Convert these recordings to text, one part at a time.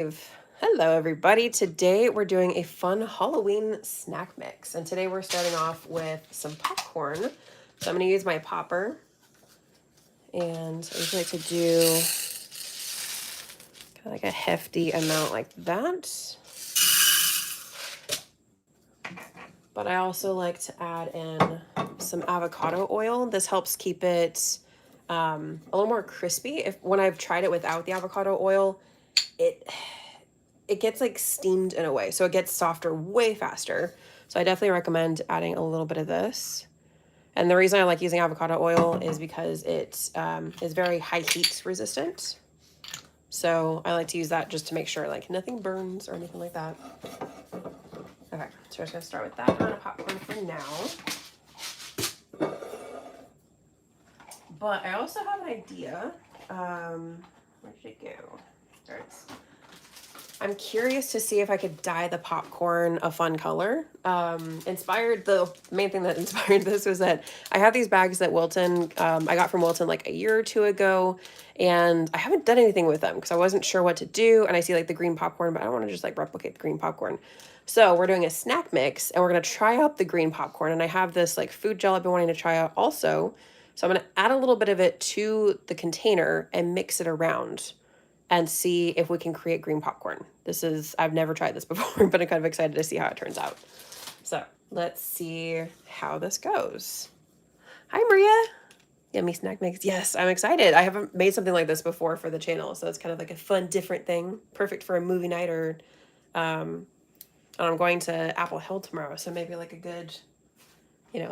Hello everybody. Today we're doing a fun Halloween snack mix. And today we're starting off with some popcorn. So I'm going to use my popper. And I usually like to do kind of like a hefty amount like that. But I also like to add in some avocado oil. This helps keep it a little more crispy. When I've tried it without the avocado oil, it gets like steamed in a way, so it gets softer way faster. So I definitely recommend adding a little bit of this. And the reason I like using avocado oil is because it is very high heat resistant. So I like to use that just to make sure like nothing burns or anything like that. Okay, so we're just gonna start with that amount of popcorn for now. But I also have an idea. Where did it go? There it is. I'm curious to see if I could dye the popcorn a fun color. The main thing that inspired this was that I have these bags that Wilton, I got from Wilton like a year or two ago, and I haven't done anything with them because I wasn't sure what to do. And I see like the green popcorn, but I don't want to just like replicate the green popcorn. So we're doing a snack mix and we're going to try out the green popcorn. And I have this like food gel I've been wanting to try out also. So I'm going to add a little bit of it to the container and mix it around and see if we can create green popcorn. I've never tried this before, but I'm kind of excited to see how it turns out. So let's see how this goes. Hi, Maria. Yummy snack mix. Yes, I'm excited. I haven't made something like this before for the channel, so it's kind of like a fun, different thing. Perfect for a movie night or, and I'm going to Apple Hill tomorrow, so maybe like a good,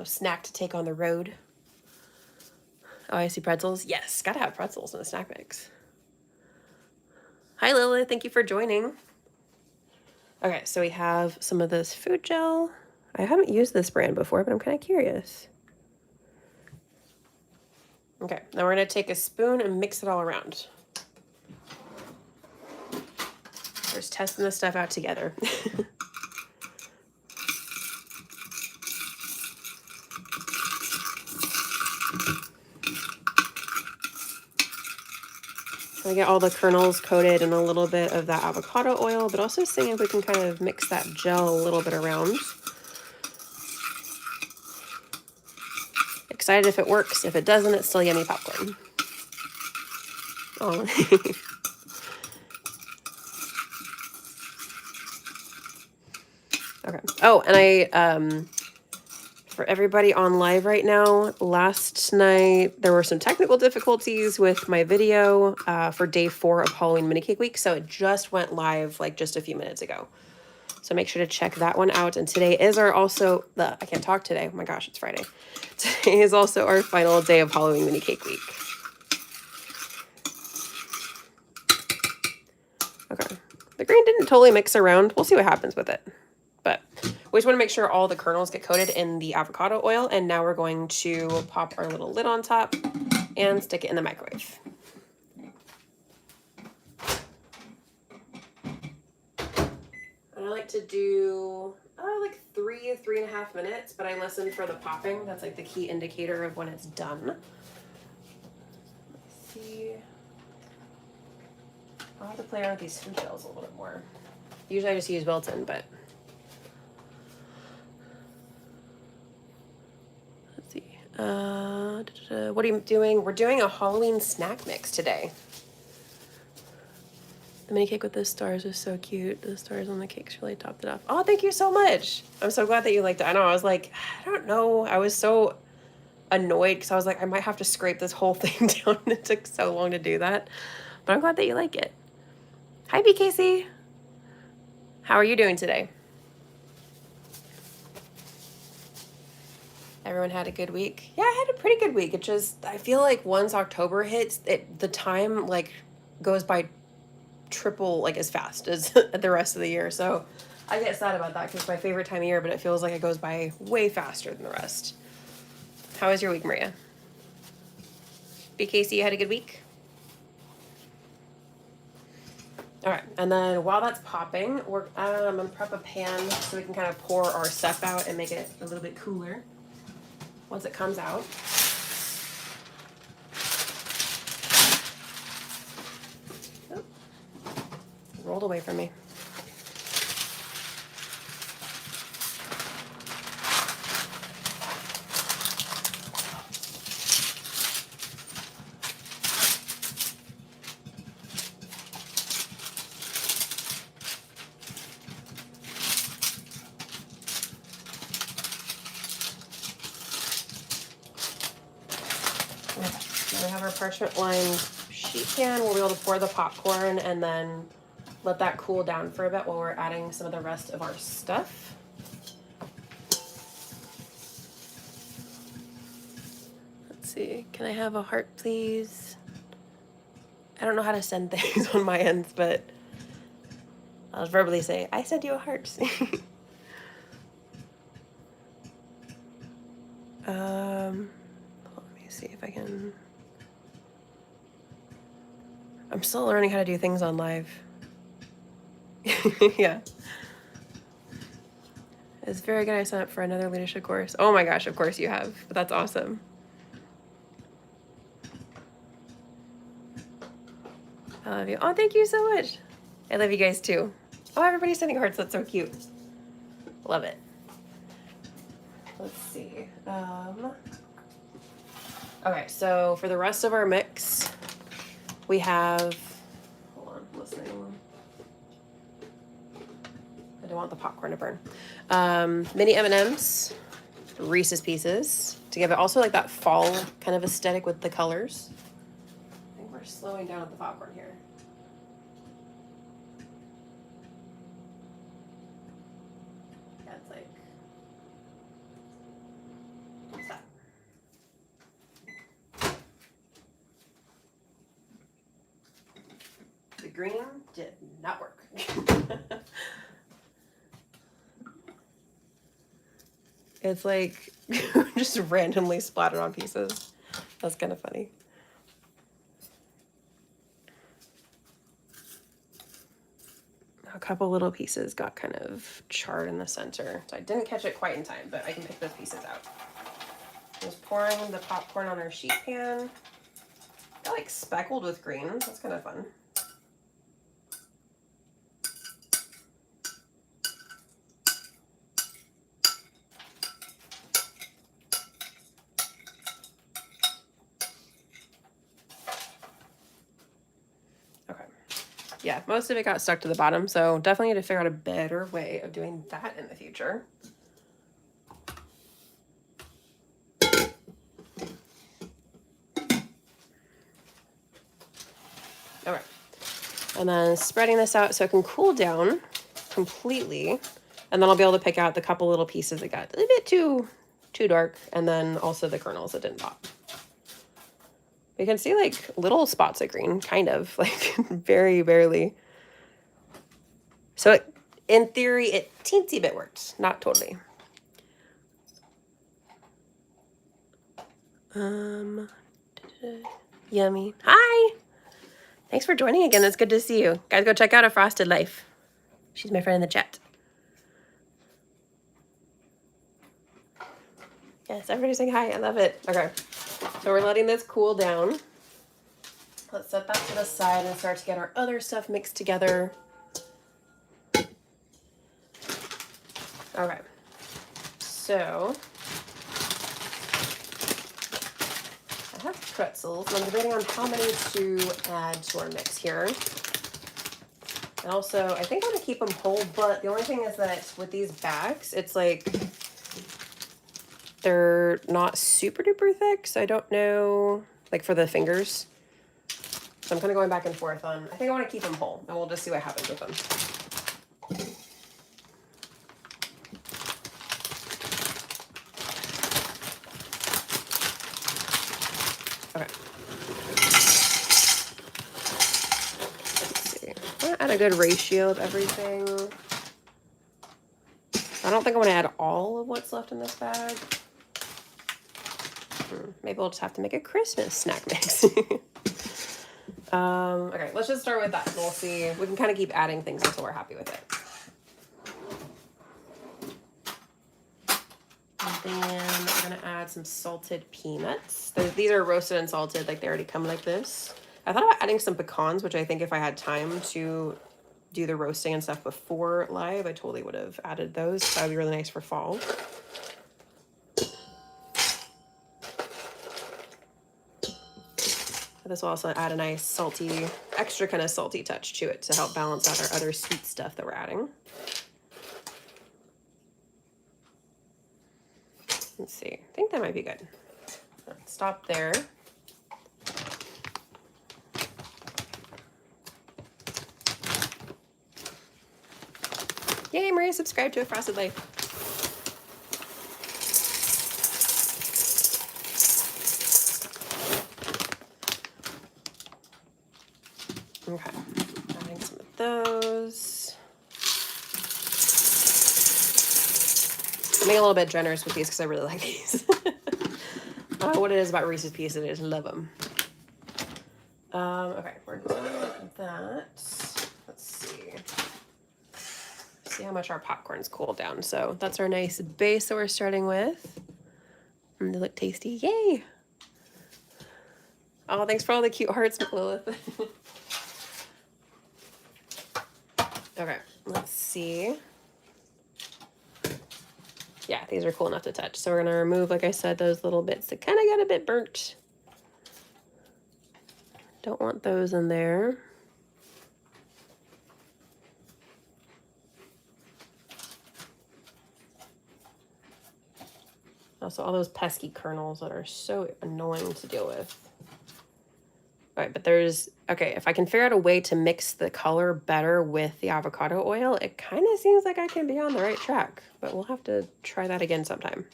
snack to take on the road. Oh, I see pretzels. Yes, gotta have pretzels in a snack mix. Hi, Lilith. Thank you for joining. Okay, so we have some of this food gel. I haven't used this brand before, but I'm kind of curious. Okay, now we're going to take a spoon and mix it all around. We're just testing this stuff out together. Trying to get all the kernels coated in a little bit of that avocado oil, but also seeing if we can kind of mix that gel a little bit around. Excited if it works. If it doesn't, it's still yummy popcorn. Oh. Okay. Oh, and for everybody on live right now, last night there were some technical difficulties with my video for day 4 of Halloween Mini Cake Week, so it just went live like just a few minutes ago. So make sure to check that one out. And today is I can't talk today. Oh my gosh, it's Friday. Today is also our final day of Halloween Mini Cake Week. Okay. The green didn't totally mix around. We'll see what happens with it. But we just want to make sure all the kernels get coated in the avocado oil. And now we're going to pop our little lid on top and stick it in the microwave. And I like to do like 3.5 minutes, but I listen for the popping. That's like the key indicator of when it's done. Let's see. I'll have to play around with these food gels a little bit more. Usually I just use Wilton, but let's see. What are you doing? We're doing a Halloween snack mix today. The mini cake with the stars was so cute. The stars on the cakes really topped it off. Oh, thank you so much. I'm so glad that you liked it. I know, I was like, I don't know. I was so annoyed because I was like, I might have to scrape this whole thing down. It took so long to do that. But I'm glad that you like it. Hi, BKC. How are you doing today? Everyone had a good week? Yeah, I had a pretty good week. I feel like once October hits, the time like goes by triple like as fast as the rest of the year. So I get sad about that because it's my favorite time of year, but it feels like it goes by way faster than the rest. How was your week, Maria? BKC, you had a good week? All right, and then while that's popping, I'm gonna prep a pan so we can kind of pour our stuff out and make it a little bit cooler once it comes out. Roll rolled away from me. Now we have our parchment lined sheet pan. We'll be able to pour the popcorn and then let that cool down for a bit while we're adding some of the rest of our stuff. Let's see, can I have a heart, please? I don't know how to send things on my ends, but I'll verbally say, I sent you a heart. Let me see if I can. I'm still learning how to do things on live. Yeah. It's very good I signed up for another leadership course. Oh my gosh, of course you have. That's awesome. I love you. Oh, thank you so much. I love you guys too. Oh, everybody's sending hearts. That's so cute. Love it. Let's see. Okay, so for the rest of our mix, we have, hold on, I'm listening. I don't want the popcorn to burn. Mini M&Ms, Reese's Pieces, to give it also like that fall kind of aesthetic with the colors. I think we're slowing down with the popcorn here. Yeah, it's like, what's that? The green did not work. It's like just randomly splattered on pieces. That's kind of funny. A couple little pieces got kind of charred in the center. So I didn't catch it quite in time, but I can pick those pieces out. Just pouring the popcorn on our sheet pan. Got like speckled with green. That's kind of fun. Yeah, most of it got stuck to the bottom, so definitely need to figure out a better way of doing that in the future. Okay, and then spreading this out so it can cool down completely, and then I'll be able to pick out the couple little pieces that got a bit too dark, and then also the kernels that didn't pop. You can see like little spots of green, kind of, like very barely. So it, in theory, it teensy bit worked, not totally. Yummy. Hi! Thanks for joining again. It's good to see you. Guys, go check out A Frosted Life. She's my friend in the chat. Yes, everybody's saying hi. I love it. Okay, so we're letting this cool down. Let's set that to the side and start to get our other stuff mixed together. Okay, so I have pretzels, and I'm debating on how many to add to our mix here. And also, I think I want to keep them whole, but the only thing is that with these bags, it's like they're not super duper thick, so I don't know, like for the fingers. So I'm kind of going back and forth on, I think I want to keep them whole, and we'll just see what happens with them. Okay. Let's see. I want to add a good ratio of everything. I don't think I want to add all of what's left in this bag. Maybe we'll just have to make a Christmas snack mix. Okay, let's just start with that. We'll see. We can kind of keep adding things until we're happy with it. And then we're going to add some salted peanuts. These are roasted and salted, like they already come like this. I thought about adding some pecans, which I think if I had time to do the roasting and stuff before live, I totally would have added those. That would be really nice for fall. This will also add a nice salty, extra kind of salty touch to it to help balance out our other sweet stuff that we're adding. Let's see, I think that might be good. Let's stop there. Yay, Maria subscribed to A Frosted Life. Okay, adding some of those. I'm being a little bit generous with these because I really like these. What it is about Reese's Pieces, I just love them. Okay, we're done with that. Let's see how much our popcorn's cooled down. So that's our nice base that we're starting with. And they look tasty. Yay! Oh, thanks for all the cute hearts, Lilith. Okay, let's see. Yeah, these are cool enough to touch. So we're gonna remove, like I said, those little bits that kind of got a bit burnt. Don't want those in there. Also, all those pesky kernels that are so annoying to deal with. All right, but there's, okay, if I can figure out a way to mix the color better with the avocado oil, it kind of seems like I can be on the right track, but we'll have to try that again sometime.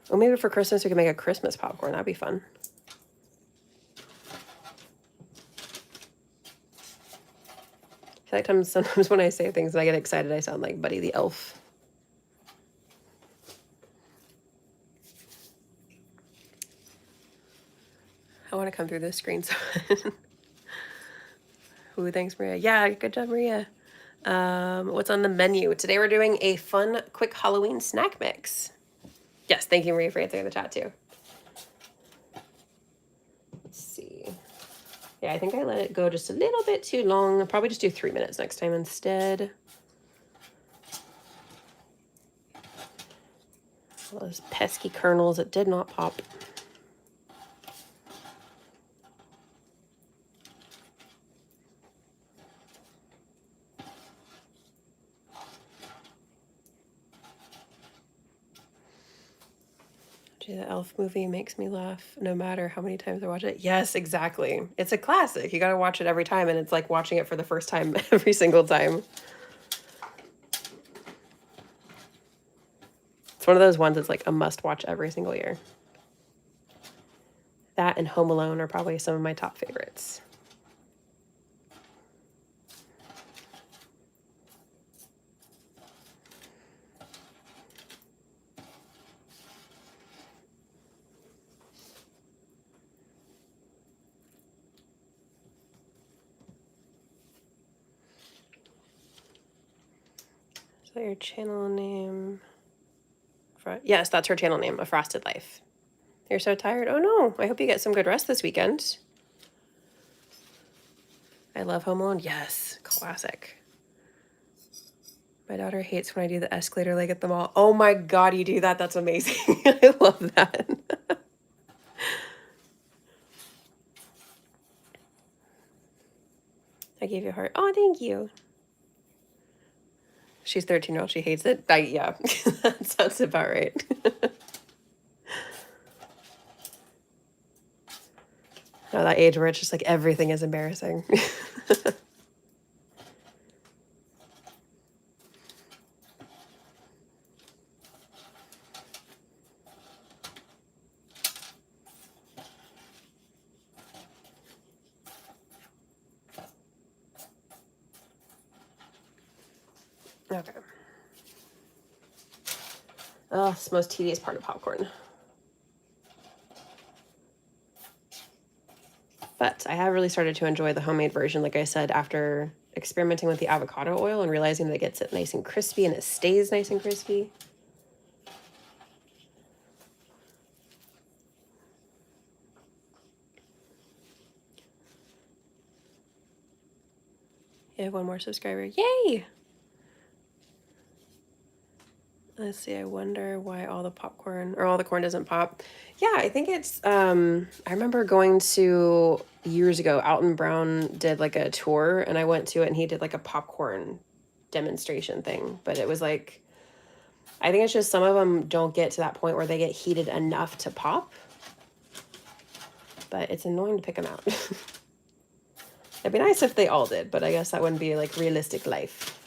Or maybe for Christmas, we can make a Christmas popcorn. That'd be fun. I feel like sometimes when I say things and I get excited, I sound like Buddy the Elf. I want to come through this screen so Ooh, thanks, Maria. Yeah, good job, Maria. What's on the menu? Today we're doing a fun, quick Halloween snack mix. Yes, thank you, Maria, for answering the chat, too. Let's see. Yeah, I think I let it go just a little bit too long. I'll probably just do 3 minutes next time instead. All those pesky kernels that did not pop. The Elf movie makes me laugh no matter how many times I watch it. Yes, exactly. It's a classic. You got to watch it every time, and it's like watching it for the first time every single time. It's one of those ones that's like a must watch every single year. That and Home Alone are probably some of my top favorites. Is that your channel name? Yes, that's her channel name, A Frosted Life. You're so tired? Oh no, I hope you get some good rest this weekend. I love Home Alone. Yes, classic. My daughter hates when I do the escalator leg at the mall. Oh my God, you do that? That's amazing. I love that. I gave you a heart. Oh, thank you. She's 13-year-old. She hates it. Yeah, that sounds about right. No, that age where it's just like everything is embarrassing. Okay. Oh, it's the most tedious part of popcorn. But I have really started to enjoy the homemade version, like I said, after experimenting with the avocado oil and realizing that it gets it nice and crispy and it stays nice and crispy. You have one more subscriber. Yay! Let's see, I wonder why all the popcorn or all the corn doesn't pop. Yeah, I think it's I remember going to years ago, Alton Brown did like a tour and I went to it and he did like a popcorn demonstration thing, but it was like I think it's just some of them don't get to that point where they get heated enough to pop. But it's annoying to pick them out. It'd be nice if they all did, but I guess that wouldn't be like realistic life.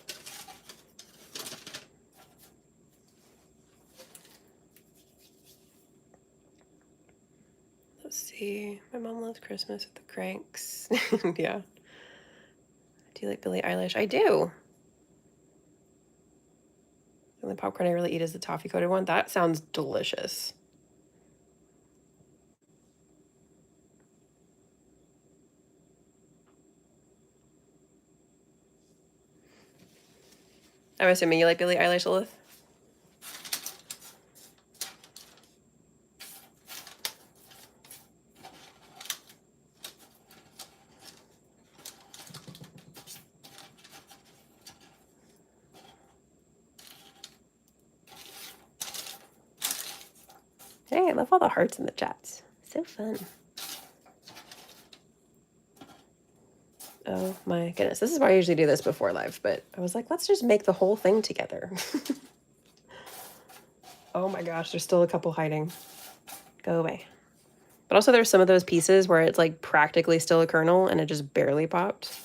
Let's see. My mom loves Christmas with the Cranks. Yeah. Do you like Billie Eilish? I do. The only popcorn I really eat is the toffee coated one. That sounds delicious. I'm assuming you like Billie Eilish, Lilith? Hey, I love all the hearts in the chats. So fun. Oh my goodness. This is why I usually do this before live, but I was like, let's just make the whole thing together. Oh my gosh, there's still a couple hiding. Go away. But also there's some of those pieces where it's like practically still a kernel and it just barely popped.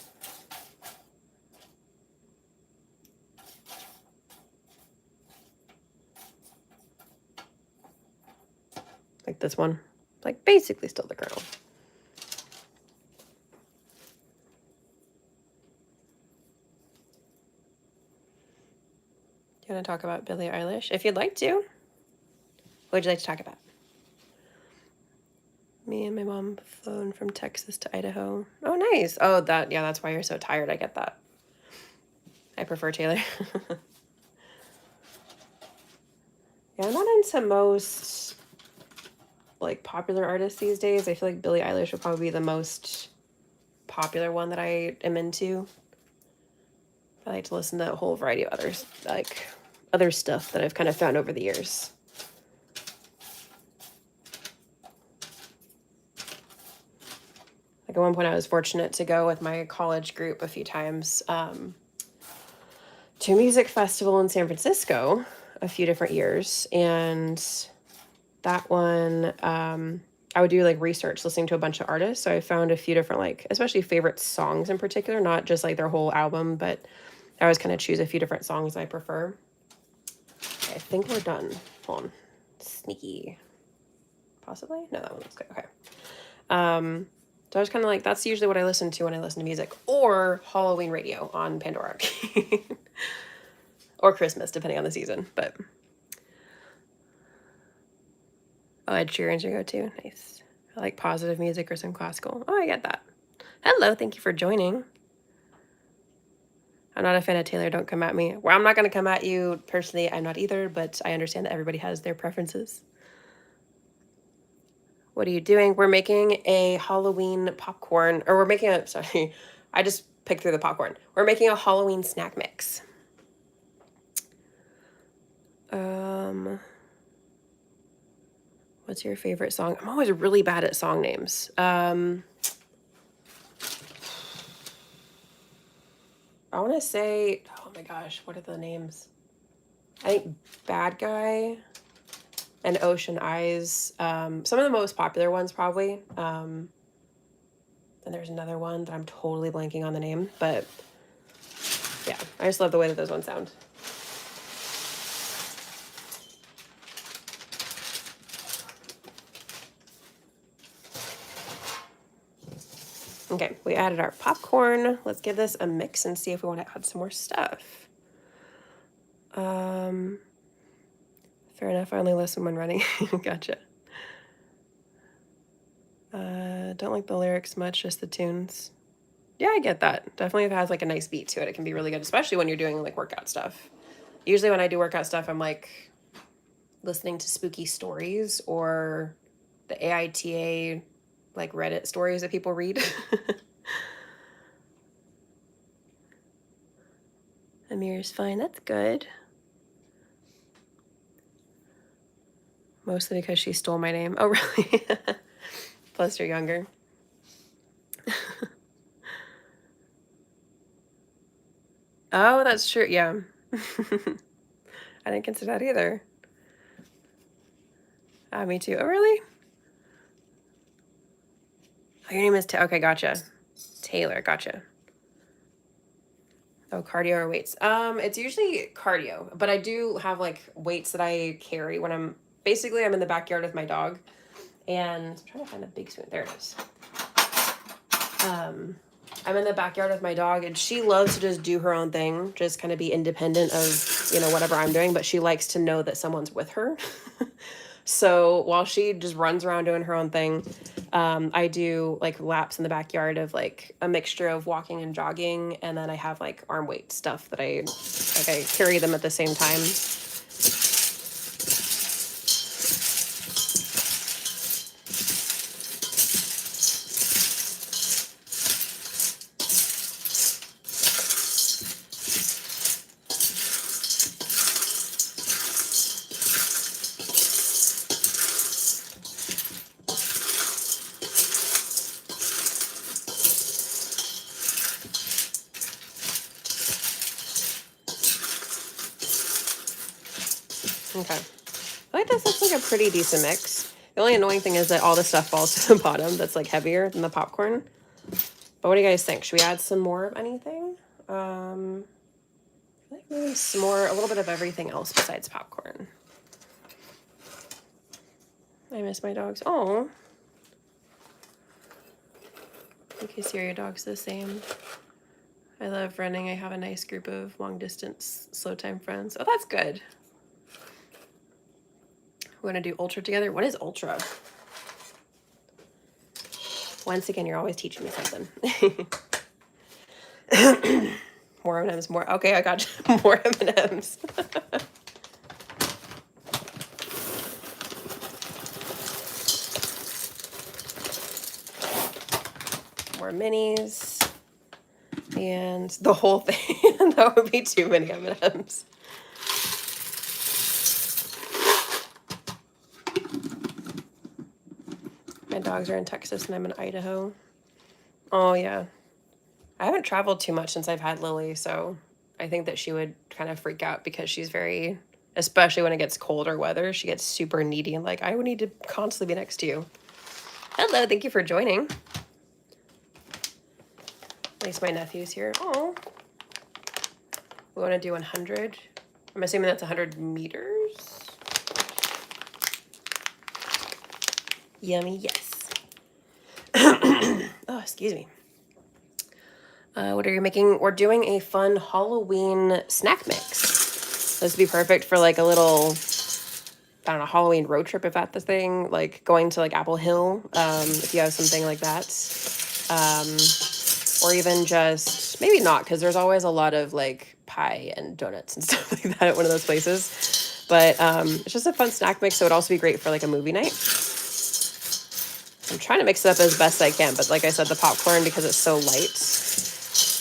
Like this one. Like basically still the kernel. Do you want to talk about Billie Eilish? If you'd like to. What would you like to talk about? Me and my mom flown from Texas to Idaho. Oh, nice. Oh, yeah, that's why you're so tired. I get that. I prefer Taylor. Yeah, I'm not into most like popular artists these days. I feel like Billie Eilish would probably be the most popular one that I am into. I like to listen to a whole variety of others, like other stuff that I've kind of found over the years. Like at one point I was fortunate to go with my college group a few times to a music festival in San Francisco a few different years. And that one, I would do like research listening to a bunch of artists. So I found a few different, like, especially favorite songs in particular, not just like their whole album, but I always kind of choose a few different songs I prefer. Okay, I think we're done. Hold on. Sneaky. Possibly? No, that one looks good. Okay. So I was kind of like, that's usually what I listen to when I listen to music, or Halloween radio on Pandora. Or Christmas, depending on the season. But oh, Ed Sheeran's your go-to. Nice. I like positive music or some classical. Oh, I get that. Hello, thank you for joining. I'm not a fan of Taylor. Don't come at me. Well, I'm not going to come at you personally. I'm not either, but I understand that everybody has their preferences. What are you doing? We're making a Halloween popcorn, or we're making a, sorry, I just picked through the popcorn. We're making a Halloween snack mix. What's your favorite song? I'm always really bad at song names. I want to say, oh my gosh, what are the names? I think Bad Guy and Ocean Eyes. Some of the most popular ones, probably. And there's another one that I'm totally blanking on the name, but yeah, I just love the way that those ones sound. Okay, we added our popcorn. Let's give this a mix and see if we want to add some more stuff. Fair enough, I only listen when running. Gotcha. Don't like the lyrics much, just the tunes. Yeah, I get that. Definitely if it has like a nice beat to it, it can be really good, especially when you're doing like workout stuff. Usually when I do workout stuff, I'm like listening to spooky stories or the AITA like Reddit stories that people read. Amir's fine. That's good. Mostly because she stole my name. Oh, really? Plus, you're younger. Oh, that's true. Yeah. I didn't consider that either. Me too. Oh, really? Oh, your name is okay, gotcha. Taylor, gotcha. Oh, cardio or weights? It's usually cardio, but I do have like weights that I carry when I'm in the backyard with my dog, and I'm trying to find the big spoon. There it is. I'm in the backyard with my dog, and she loves to just do her own thing, just kind of be independent of, whatever I'm doing, but she likes to know that someone's with her. So while she just runs around doing her own thing, I do like laps in the backyard of like a mixture of walking and jogging, and then I have like arm weight stuff that I carry them at the same time. Okay. I like this looks like a pretty decent mix. The only annoying thing is that all the stuff falls to the bottom that's like heavier than the popcorn. But what do you guys think? Should we add some more of anything? I like maybe some more, a little bit of everything else besides popcorn. I miss my dogs. Oh. In case your dog's the same. I love running. I have a nice group of long distance slow time friends. Oh, that's good. We're gonna do ultra together. What is ultra? Once again, you're always teaching me something. More M&Ms, more. Okay, I got you. More M&Ms. More minis. And the whole thing. That would be too many M&Ms. My dogs are in Texas and I'm in Idaho. Oh, yeah. I haven't traveled too much since I've had Lily, so I think that she would kind of freak out because she's very, especially when it gets colder weather, she gets super needy and like, I would need to constantly be next to you. Hello, thank you for joining. At least my nephew's here. Oh. We want to do 100. I'm assuming that's 100 meters. Yummy, yes. Oh, excuse me. What are you making? We're doing a fun Halloween snack mix. This would be perfect for like a little, I don't know, Halloween road trip if that's the thing. Like going to like Apple Hill, if you have something like that. Or even just, maybe not, because there's always a lot of like pie and donuts and stuff like that at one of those places. But it's just a fun snack mix, so it would also be great for like a movie night. I'm trying to mix it up as best I can, but like I said, the popcorn, because it's so light,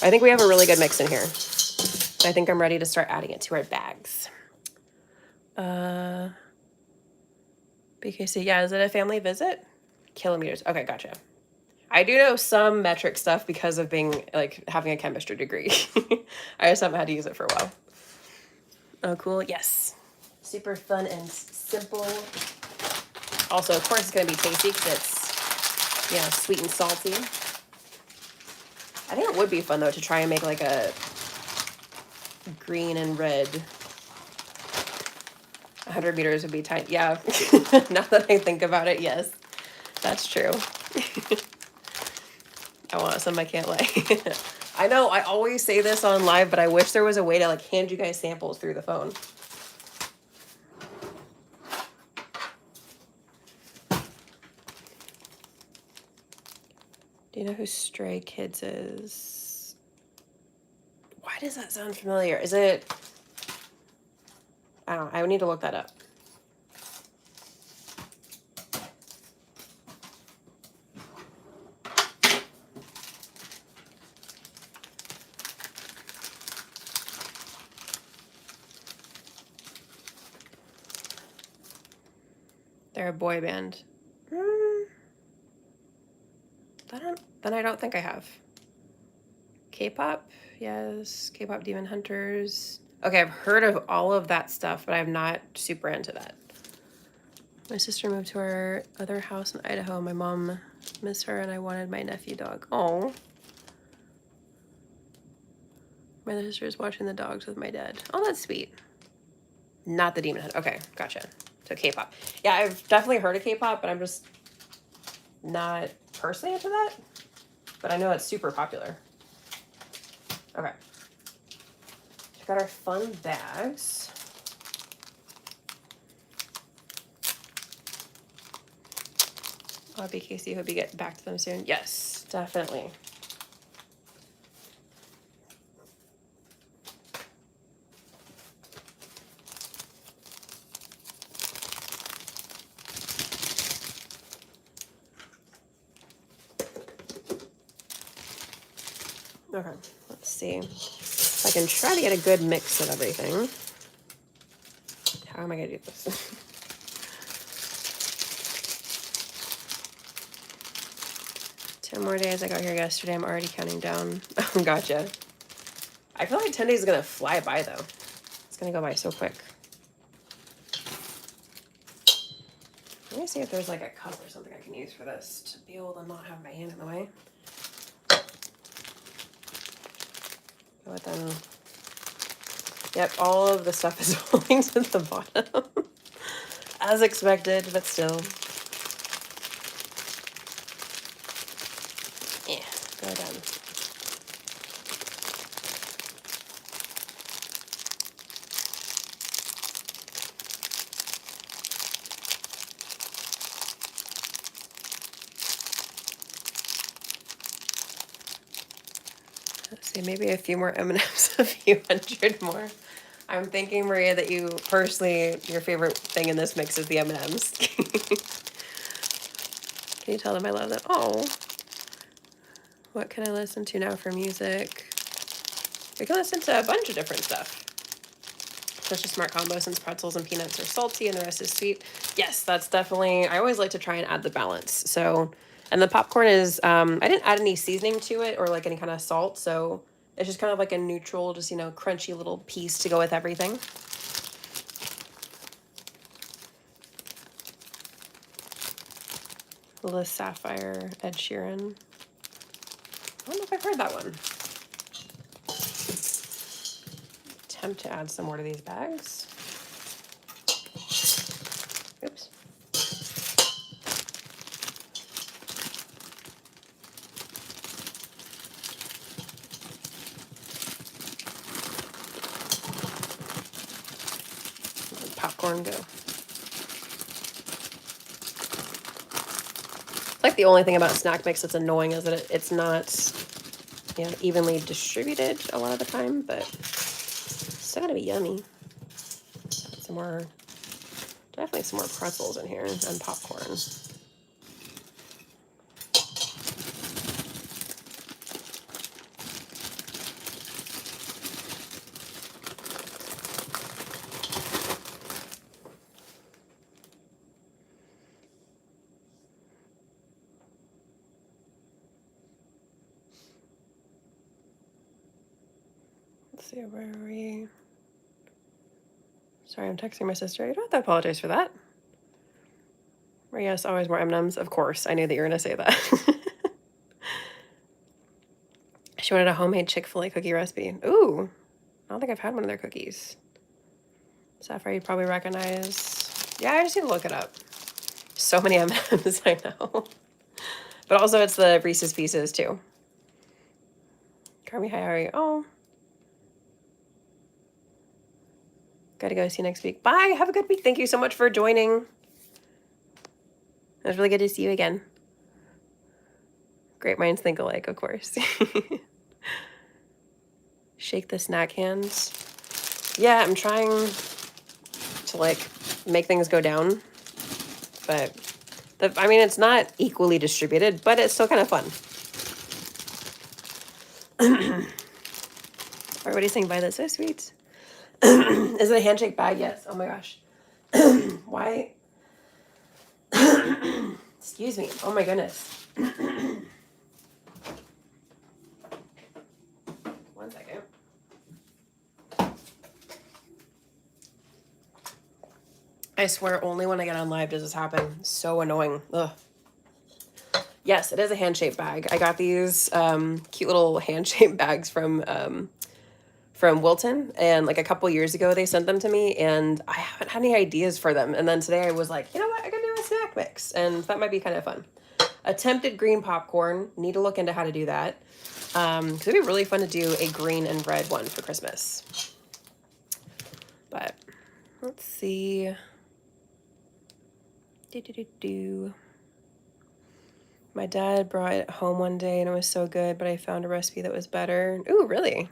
I think we have a really good mix in here. I think I'm ready to start adding it to our bags. BKC, yeah, is it a family visit? Kilometers. Okay, gotcha. I do know some metric stuff because of being like having a chemistry degree. I just haven't had to use it for a while. Oh, cool. Yes. Super fun and simple. Also, of course, it's going to be tasty because it's, sweet and salty. I think it would be fun, though, to try and make like a green and red. 100 meters would be tight. Yeah. Now that I think about it, yes. That's true. I want some, I can't lie. I know, I always say this on live, but I wish there was a way to like hand you guys samples through the phone. Do you know who Stray Kids is? Why does that sound familiar? Is it... I don't know. I would need to look that up. They're a boy band. Then I don't think I have. K-pop, yes. K-pop Demon Hunters. Okay, I've heard of all of that stuff, but I'm not super into that. My sister moved to our other house in Idaho. My mom missed her, and I wanted my nephew dog. Oh. My other sister is watching the dogs with my dad. Oh, that's sweet. Not the Demon Hunter. Okay, gotcha. So K-pop. Yeah, I've definitely heard of K-pop, but I'm just not personally into that. But I know it's super popular. Okay. Check out our fun bags. Bobby, Casey, hope you get back to them soon. Yes, definitely. Okay, let's see. If I can try to get a good mix of everything. How am I gonna do this? 10 more days. I got here yesterday. I'm already counting down. Oh, gotcha. I feel like 10 days is gonna fly by though. It's gonna go by so quick. Let me see if there's like a cup or something I can use for this to be able to not have my hand in the way. But then, yep, all of the stuff is falling to the bottom. As expected, but still. Yeah, go down. Let's see, maybe a few more M&Ms, a few hundred more. I'm thinking, Maria, that you personally, your favorite thing in this mix is the M&Ms. Can you tell them I love them? Oh. What can I listen to now for music? We can listen to a bunch of different stuff. Such a smart combo since pretzels and peanuts are salty and the rest is sweet. Yes, that's definitely, I always like to try and add the balance. So, and the popcorn is, I didn't add any seasoning to it or like any kind of salt. So it's just kind of like a neutral, just, you know, crunchy little piece to go with everything. The Sapphire Ed Sheeran. I don't know if I've heard that one. Attempt to add some more to these bags. Oops. Let popcorn go. Like the only thing about snack mix that's annoying is that it's not, you know, evenly distributed a lot of the time, but it's still gonna be yummy. Some more, definitely some more pretzels in here and popcorn. Let's see, where are we? Sorry, I'm texting my sister. You don't have to apologize for that. Yes, always more M&Ms. Of course, I knew that you were gonna say that. She wanted a homemade Chick-fil-A cookie recipe. Ooh, I don't think I've had one of their cookies. Sapphire, you'd probably recognize. Yeah, I just need to look it up. So many M&Ms, I know. But also, it's the Reese's Pieces too. Carmi, hi, how are you? Oh. Gotta go. See you next week. Bye. Have a good week. Thank you so much for joining. It was really good to see you again. Great minds think alike, of course. Shake the snack hands. Yeah, I'm trying to like make things go down, but I mean, it's not equally distributed, but it's still kind of fun. Everybody's saying bye. That's so sweet. Is it a handshake bag? Yes. Oh my gosh. Why? Excuse me. Oh my goodness. One second. I swear only when I get on live does this happen. So annoying. Ugh. Yes, it is a hand-shaped bag. I got these cute little hand-shaped bags from Wilton, and like a couple years ago they sent them to me, and I haven't had any ideas for them. And then today I was like, you know what, I can do a snack mix, and that might be kind of fun. Attempted green popcorn. Need to look into how to do that. Because it'd be really fun to do a green and red one for Christmas. But let's see. My dad brought it home one day and it was so good, but I found a recipe that was better. Ooh, really?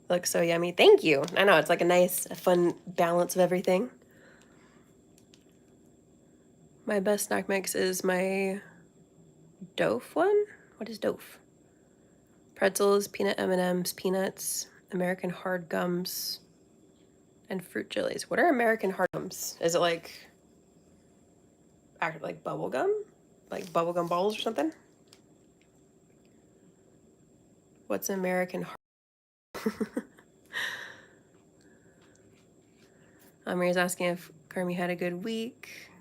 Looks so yummy. Thank you. I know, it's like a nice, fun balance of everything. My best snack mix is my Dof one. What is Dof? Pretzels, peanut M&Ms, peanuts, American hard gums, and fruit jellies. What are American hard gums? Is it like bubble gum? Like bubblegum balls or something? What's American hard? Maria's asking if Carmi had a good week.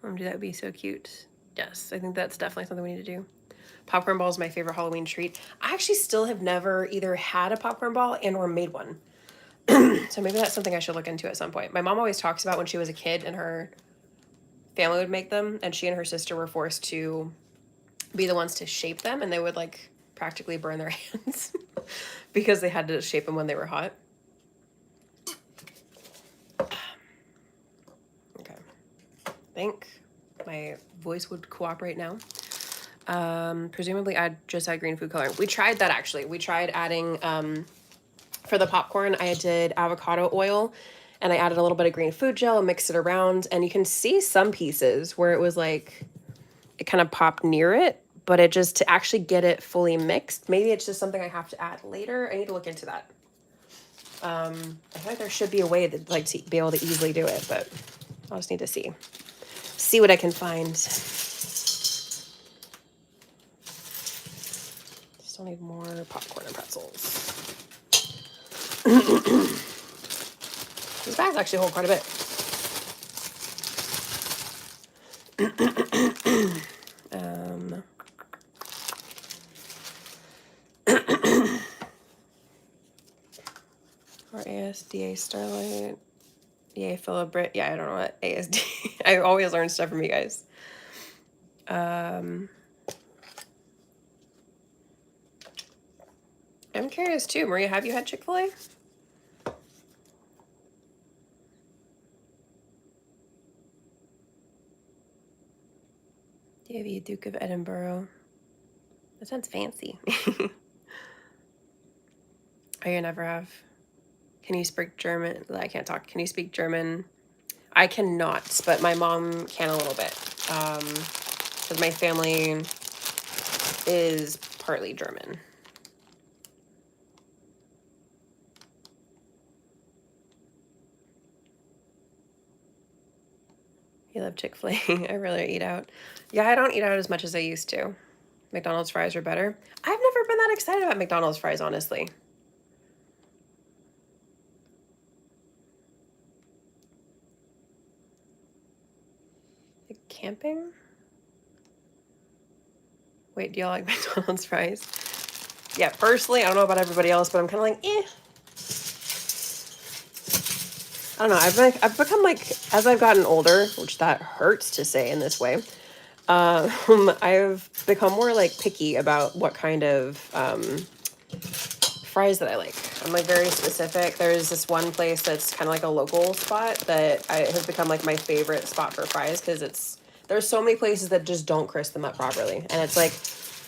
That would be so cute. Yes, I think that's definitely something we need to do. Popcorn ball is my favorite Halloween treat. I actually still have never either had a popcorn ball and or made one. So maybe that's something I should look into at some point. My mom always talks about when she was a kid and her family would make them, and she and her sister were forced to be the ones to shape them, and they would like practically burn their hands because they had to shape them when they were hot. Okay. I think my voice would cooperate now. Presumably I'd just add green food coloring. We tried that actually. We tried adding, for the popcorn, I did avocado oil and I added a little bit of green food gel and mixed it around. And you can see some pieces where it was like, it kind of popped near it, but it just, to actually get it fully mixed, maybe it's just something I have to add later. I need to look into that. I feel like there should be a way that like to be able to easily do it, but I'll just need to see what I can find. Still need more popcorn and pretzels. These bags actually hold quite a bit. Or ASDA Starlight. Yay, Philip Britt. Yeah, I don't know what ASD. I always learn stuff from you guys. I'm curious too. Maria, have you had Chick-fil-A? Davy, Duke of Edinburgh. That sounds fancy. Oh, you never have. Can you speak German? I can't talk. Can you speak German? I cannot, but my mom can a little bit. Because my family is partly German. You love Chick-fil-A. I really eat out. Yeah, I don't eat out as much as I used to. McDonald's fries are better. I've never been that excited about McDonald's fries, honestly. Like camping? Wait, do y'all like McDonald's fries? Yeah, personally, I don't know about everybody else, but I'm kind of like, eh. I don't know. I've become like, as I've gotten older, which that hurts to say in this way, I've become more like picky about what kind of fries that I like. I'm like very specific. There's this one place that's kind of like a local spot that has become like my favorite spot for fries because there's so many places that just don't crisp them up properly. And it's like,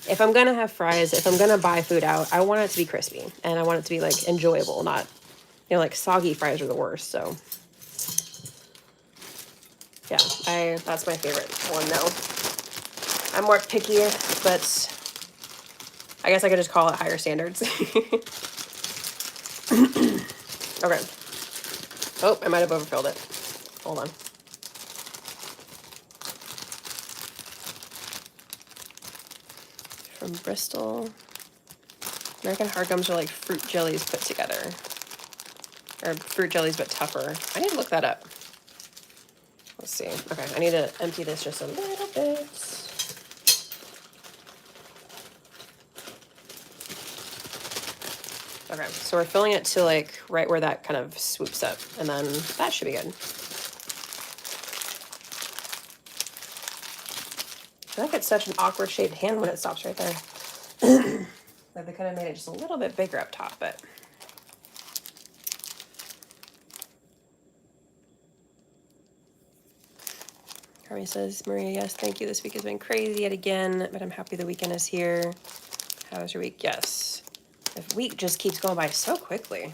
if I'm gonna have fries, if I'm gonna buy food out, I want it to be crispy and I want it to be like enjoyable, not, you know, like soggy fries are the worst. So yeah, that's my favorite one now. I'm more picky, but I guess I could just call it higher standards. Okay. Oh, I might have overfilled it. Hold on. From Bristol. American hard gums are like fruit jellies put together. Or fruit jellies, but tougher. I need to look that up. Let's see. Okay, I need to empty this just a little bit. Okay, so we're filling it to like right where that kind of swoops up, and then that should be good. I feel like it's such an awkward shaped hand when it stops right there. Like they could have made it just a little bit bigger up top, but. Carmi says, Maria, yes, thank you. This week has been crazy yet again, but I'm happy the weekend is here. How was your week? Yes. The week just keeps going by so quickly.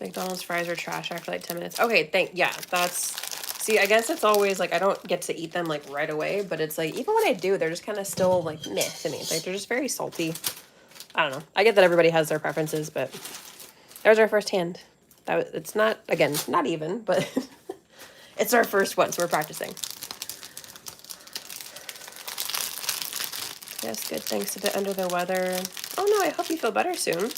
McDonald's fries are trash after like 10 minutes. Okay, see, I guess it's always like I don't get to eat them like right away, but it's like even when I do, they're just kind of still like meh to me. Like they're just very salty. I don't know. I get that everybody has their preferences, but there's our first hand. It's not, again, not even, but it's our first one, so we're practicing. Yes, good. Thanks. A bit under the weather. Oh no, I hope you feel better soon.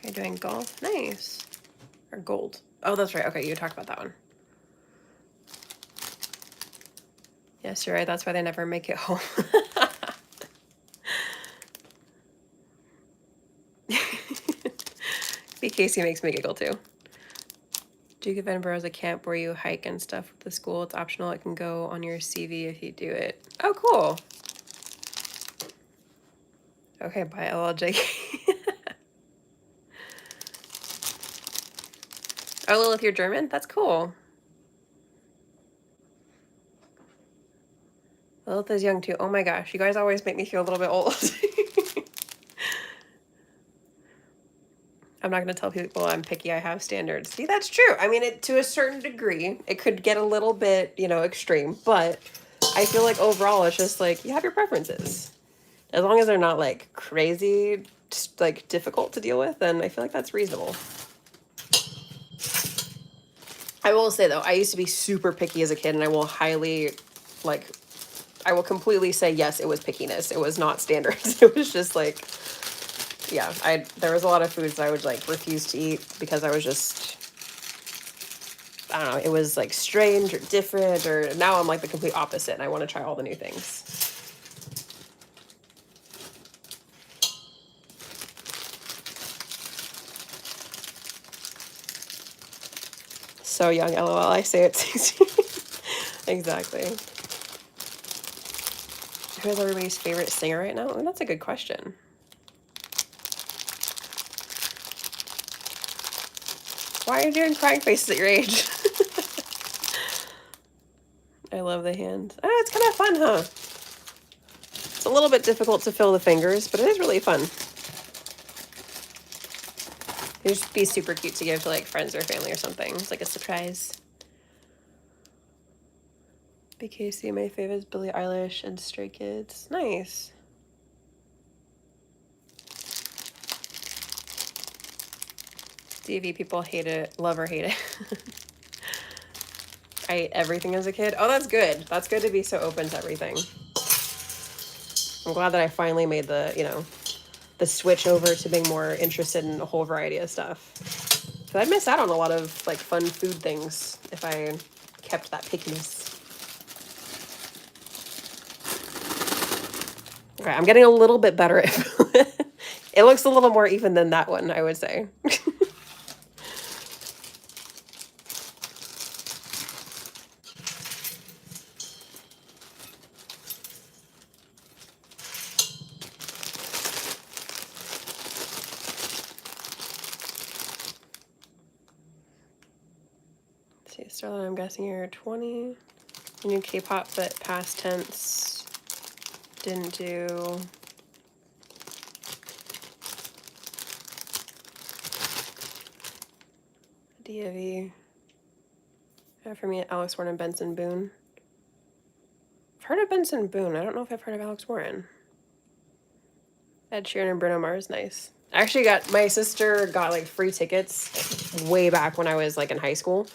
You're doing golf? Nice. Or gold. Oh, that's right. Okay, you talked about that one. Yes, you're right. That's why they never make it home. BKC makes me giggle too. Duke of Edinburgh is a camp where you hike and stuff with the school. It's optional. It can go on your CV if you do it. Oh, cool. Okay, bye, LLJK. Oh, Lilith, you're German? That's cool. Lilith is young too. Oh my gosh, you guys always make me feel a little bit old. I'm not going to tell people I'm picky. I have standards. See, that's true. I mean, to a certain degree, it could get a little bit, extreme, but I feel like overall it's just like you have your preferences. As long as they're not like crazy, like difficult to deal with, then I feel like that's reasonable. I will say though, I used to be super picky as a kid, and I will completely say yes, it was pickiness. It was not standards. It was just like, yeah, there was a lot of foods that I would like refuse to eat because I was just, I don't know, it was like strange or different, or now I'm like the complete opposite and I want to try all the new things. So young, LOL, I say it 16. Exactly. Who is everybody's favorite singer right now? Oh, that's a good question. Why are you doing crying faces at your age? I love the hand. Oh, it's kind of fun, huh? It's a little bit difficult to fill the fingers, but it is really fun. It'd just be super cute to give to like friends or family or something. It's like a surprise. BKC, my favorite is Billie Eilish and Stray Kids. Nice. DV people hate it, love or hate it. I ate everything as a kid. Oh, that's good. That's good to be so open to everything. I'm glad that I finally made the switch over to being more interested in a whole variety of stuff. Because I'd miss out on a lot of like fun food things if I kept that pickiness. Okay, I'm getting a little bit better at it looks a little more even than that one, I would say. See, Sterling, I'm guessing you're 20. New K-pop, but past tense. Didn't do. DAV. For me, Alex Warren and Benson Boone. I've heard of Benson Boone. I don't know if I've heard of Alex Warren. Ed Sheeran and Bruno Mars, nice. I actually my sister got like free tickets way back when I was like in high school.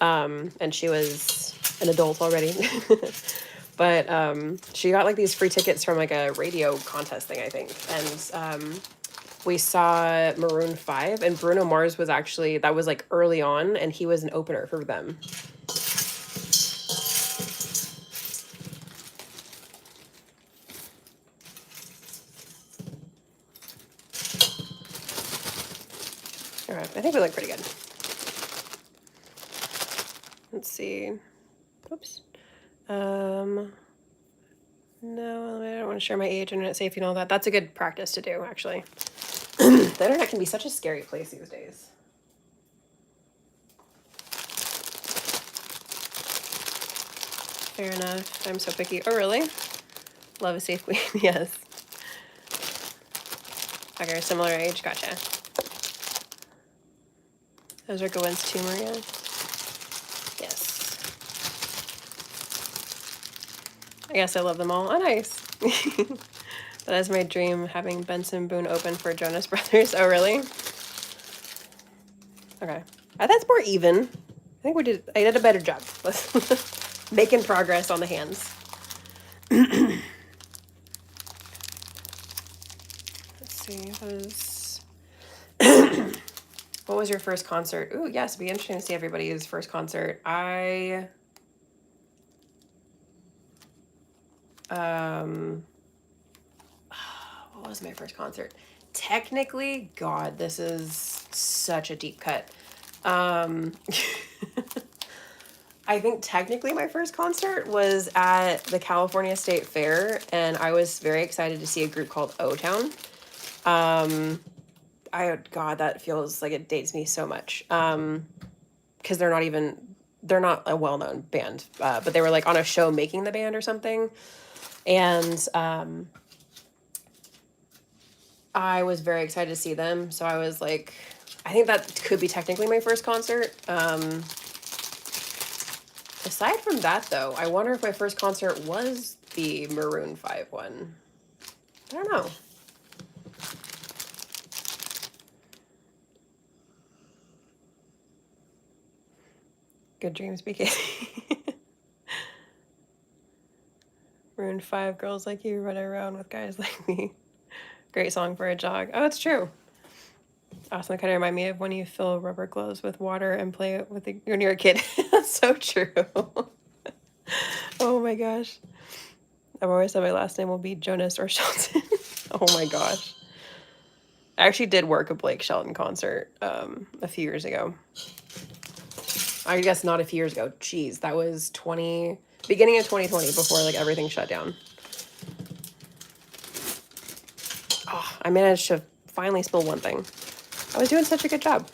And she was an adult already. But she got like these free tickets from like a radio contest thing, I think. And we saw Maroon 5, and Bruno Mars was actually, that was like early on, and he was an opener for them. All right, I think we look pretty good. Let's see. Oops. No, I don't want to share my age, internet safety, and all that. That's a good practice to do, actually. The internet can be such a scary place these days. Fair enough. I'm so picky. Oh, really? Love a safe queen. Yes. Okay, similar age. Gotcha. Those are good ones too, Maria. Yes. I guess I love them all. Oh, nice. That is my dream, having Benson Boone open for Jonas Brothers. Oh, really? Okay. That's more even. I think I did a better job. Making progress on the hands. Let's see. What was your first concert? Ooh, yes, it'd be interesting to see everybody's first concert. What was my first concert? Technically, God, this is such a deep cut. I think technically my first concert was at the California State Fair, and I was very excited to see a group called O-Town. God, that feels like it dates me so much. Because they're not a well-known band, but they were like on a show making the band or something. And I was very excited to see them. So I was like, I think that could be technically my first concert. Aside from that, though, I wonder if my first concert was the Maroon 5 one. I don't know. Good dreams, BK. Maroon 5, girls like you run around with guys like me. Great song for a jog. Oh, it's true. Awesome. Kind of remind me of when you fill rubber gloves with water and play it when you're a kid. That's so true. Oh my gosh. I've always said my last name will be Jonas or Shelton. Oh my gosh. I actually did work a Blake Shelton concert a few years ago. I guess not a few years ago. Jeez, that was beginning of 2020, before like everything shut down. Oh, I managed to finally spill one thing. I was doing such a good job.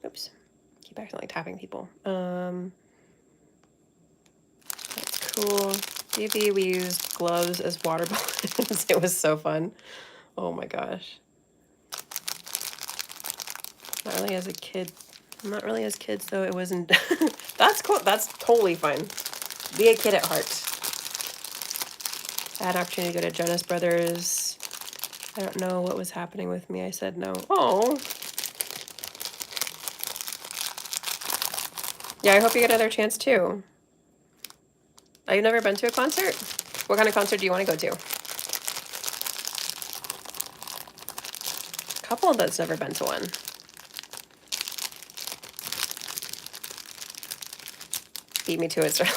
Oops. Keep accidentally tapping people. That's cool. DV, we used gloves as water balloons. It was so fun. Oh my gosh. Not really as a kid. Not really as kids, though. It wasn't. That's cool. That's totally fine. Be a kid at heart. I had an opportunity to go to Jonas Brothers. I don't know what was happening with me. I said no. Oh. Yeah, I hope you get another chance too. Oh, you've never been to a concert? What kind of concert do you want to go to? A couple that's never been to one. Beat me to it, Sterling.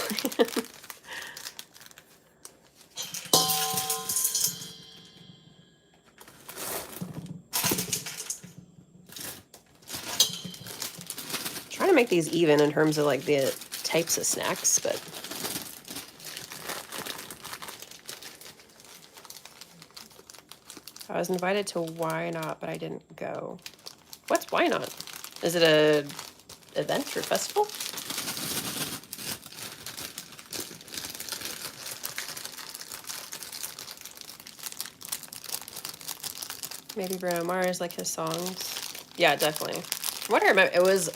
Trying to make these even in terms of like the types of snacks, but I was invited to Why Not, but I didn't go. What's Why Not? Is it a event or festival? Maybe Bruno Mars, like his songs. Yeah, definitely. From what I remember, it was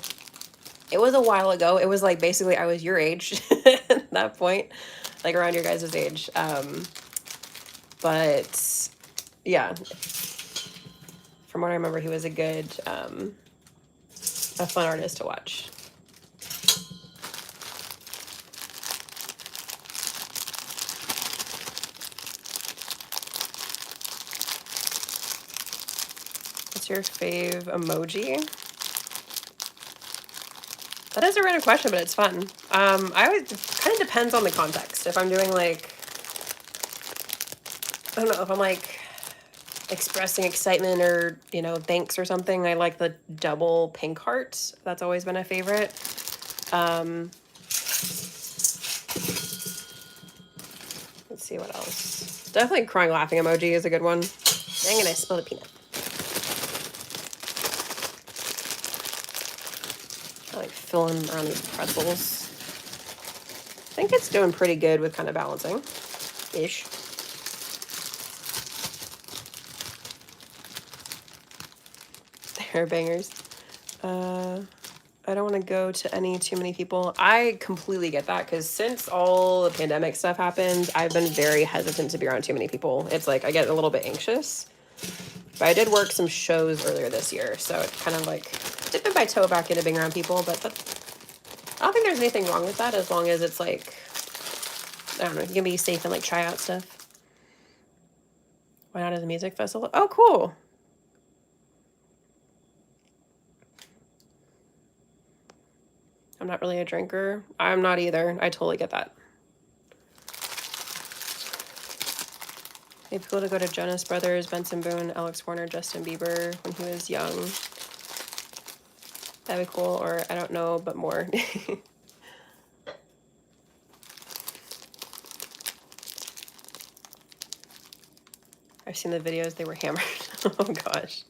a while ago. It was like basically I was your age at that point, like around your guys' age. But yeah, from what I remember, he was a good, a fun artist to watch. What's your fave emoji? That is a random question, but it's fun. I always kind of depends on the context. If I'm doing like, I don't know, if I'm like expressing excitement or, you know, thanks or something, I like the double pink heart. That's always been a favorite. Let's see what else. Definitely crying laughing emoji is a good one. Dang it, I spilled a peanut. I like filling around these pretzels. I think it's doing pretty good with kind of balancing. Ish. Hair bangers. I don't want to go to too many people. I completely get that because since all the pandemic stuff happened, I've been very hesitant to be around too many people. It's like I get a little bit anxious. But I did work some shows earlier this year, so it kind of like dipping my toe back into being around people. But I don't think there's anything wrong with that as long as it's like, I don't know, you can be safe and like try out stuff. Why not as a music festival? Oh, cool. I'm not really a drinker. I'm not either. I totally get that. Maybe cool to go to Jonas Brothers, Benson Boone, Alex Warner, Justin Bieber when he was young. That'd be cool, or I don't know, but more. I've seen the videos, they were hammered. Oh gosh.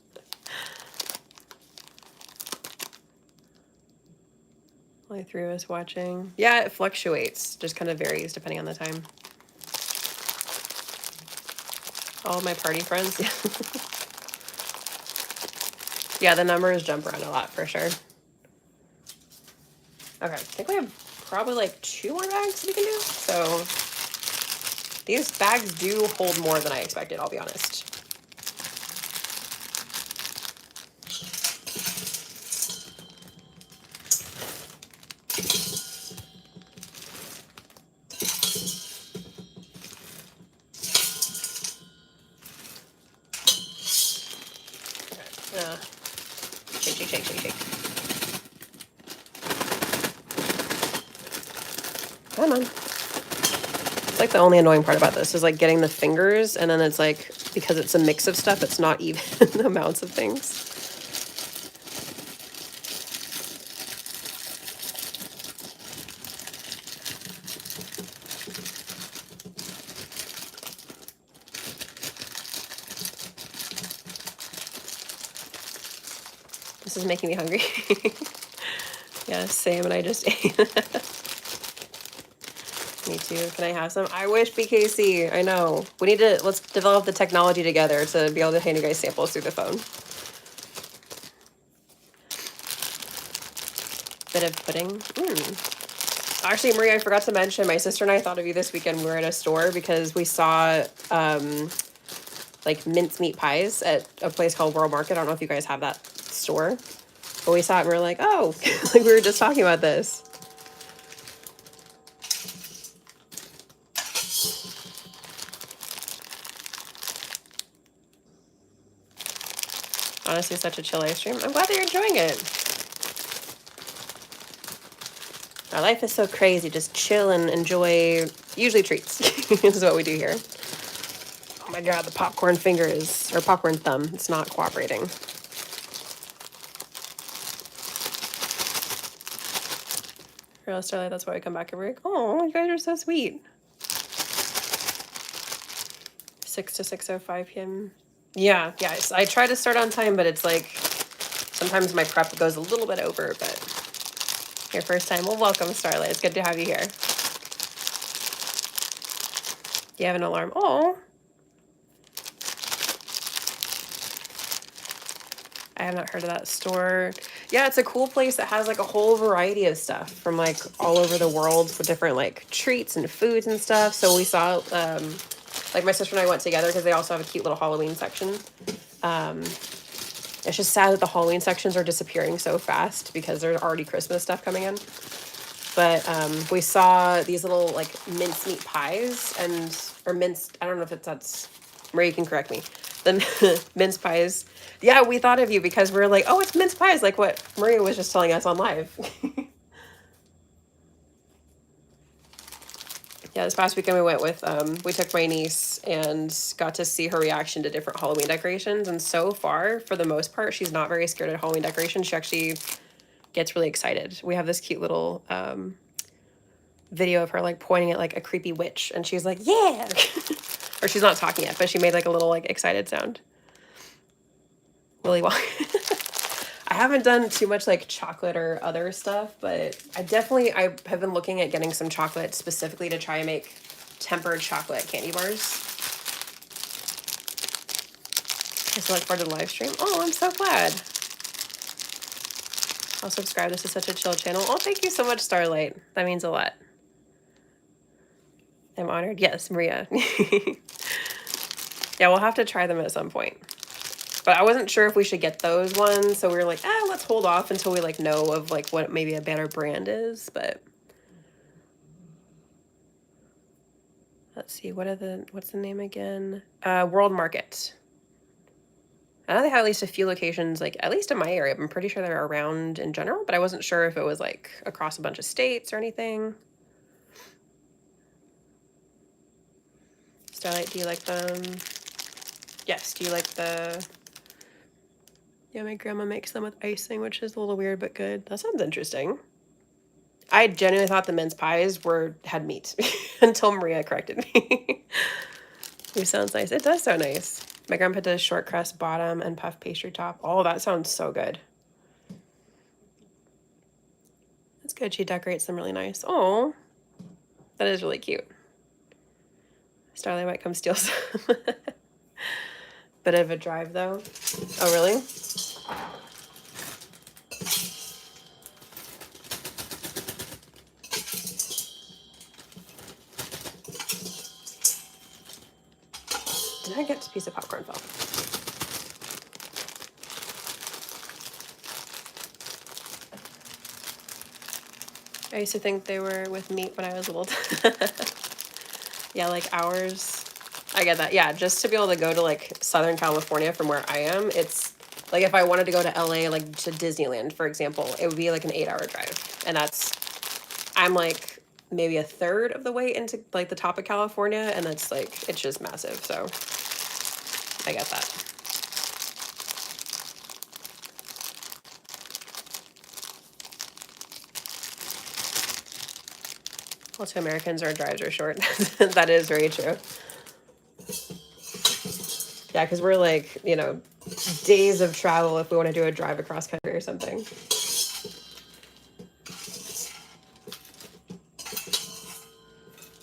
Only 3 of us watching. Yeah, it fluctuates. Just kind of varies depending on the time. All of my party friends. Yeah, the numbers jump around a lot for sure. Okay, I think we have probably like 2 more bags we can do. So these bags do hold more than I expected, I'll be honest. Shake. Come on. It's like the only annoying part about this is like getting the fingers, and then it's like, because it's a mix of stuff, it's not even amounts of things. This is making me hungry. Yeah, same, and I just ate. Me too. Can I have some? I wish, BKC. I know. We need to, let's develop the technology together to be able to hand you guys samples through the phone. Bit of pudding. Actually, Marie, I forgot to mention, my sister and I thought of you this weekend. We were at a store because we saw like mincemeat pies at a place called World Market. I don't know if you guys have that store, but we saw it and we were like, oh, like we were just talking about this. Honestly, such a chill ice cream. I'm glad that you're enjoying it. Our life is so crazy. Just chill and enjoy, usually treats. This is what we do here. Oh my god, the popcorn finger is, or popcorn thumb, it's not cooperating. Real Starlight, that's why I come back every week. Oh, you guys are so sweet. 6 to 6:05 p.m. Yeah, I try to start on time, but it's like sometimes my prep goes a little bit over, but your first time. Well, welcome, Starlight. It's good to have you here. You have an alarm. Oh. have not heard of that store. Yeah, it's a cool place that has like a whole variety of stuff from like all over the world with different like treats and foods and stuff. So we saw, like my sister and I went together because they also have a cute little Halloween section. It's just sad that the Halloween sections are disappearing so fast because there's already Christmas stuff coming in. But we saw these little like mincemeat pies or minced, I don't know if that's, Marie can correct me. The mince pies. Yeah, we thought of you because we were like, oh, it's mince pies, like what Maria was just telling us on live. Yeah, this past weekend we went with, we took my niece and got to see her reaction to different Halloween decorations. And so far, for the most part, she's not very scared of Halloween decorations. She actually gets really excited. We have this cute little video of her like pointing at like a creepy witch and she's like, yeah. Or she's not talking yet, but she made like a little like excited sound. Willy Wonka. I haven't done too much like chocolate or other stuff, but I have been looking at getting some chocolate specifically to try and make tempered chocolate candy bars. I still look forward to the live stream. Oh, I'm so glad. I'll subscribe. This is such a chill channel. Oh, thank you so much, Starlight. That means a lot. I'm honored. Yes, Maria. Yeah, we'll have to try them at some point. But I wasn't sure if we should get those ones, so we were like, let's hold off until we like know of like what maybe a better brand is. But let's see, what's the name again? World Market. I know they have at least a few locations, like at least in my area. I'm pretty sure they're around in general, but I wasn't sure if it was like across a bunch of states or anything. Starlight, do you like them? Yes, do you like the... Yeah, my grandma makes them with icing, which is a little weird, but good. That sounds interesting. I genuinely thought the mince pies had meat until Maria corrected me. It sounds nice. It does sound nice. My grandpa does short crust bottom and puff pastry top. Oh, that sounds so good. That's good. She decorates them really nice. Oh, that is really cute. Starlight might come steal some. Bit of a drive though. Oh, really? Did I get a piece of popcorn fell? I used to think they were with meat when I was little. Yeah, like ours. I get that. Yeah, just to be able to go to like Southern California from where I am, it's like if I wanted to go to LA, like to Disneyland, for example, it would be like an 8-hour drive. And I'm like maybe a third of the way into like the top of California, and that's like, it's just massive. So I get that. Well, to Americans, our drives are short. That is very true. Yeah, because we're like, you know, days of travel if we want to do a drive across country or something.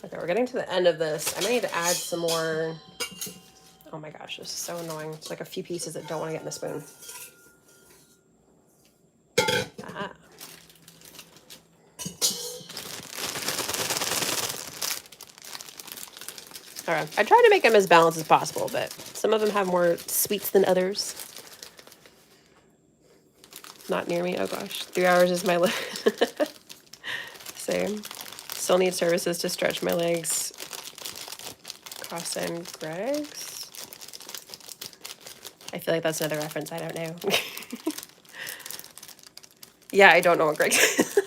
Okay, we're getting to the end of this. I might need to add some more. Oh my gosh, this is so annoying. It's like a few pieces that don't want to get in the spoon. Aha. All right, I try to make them as balanced as possible, but some of them have more sweets than others. Not near me. Oh gosh, 3 hours is my limit. Same. Still need services to stretch my legs. Costa and Greg's. I feel like that's another reference. I don't know. Yeah, I don't know what Greg's is.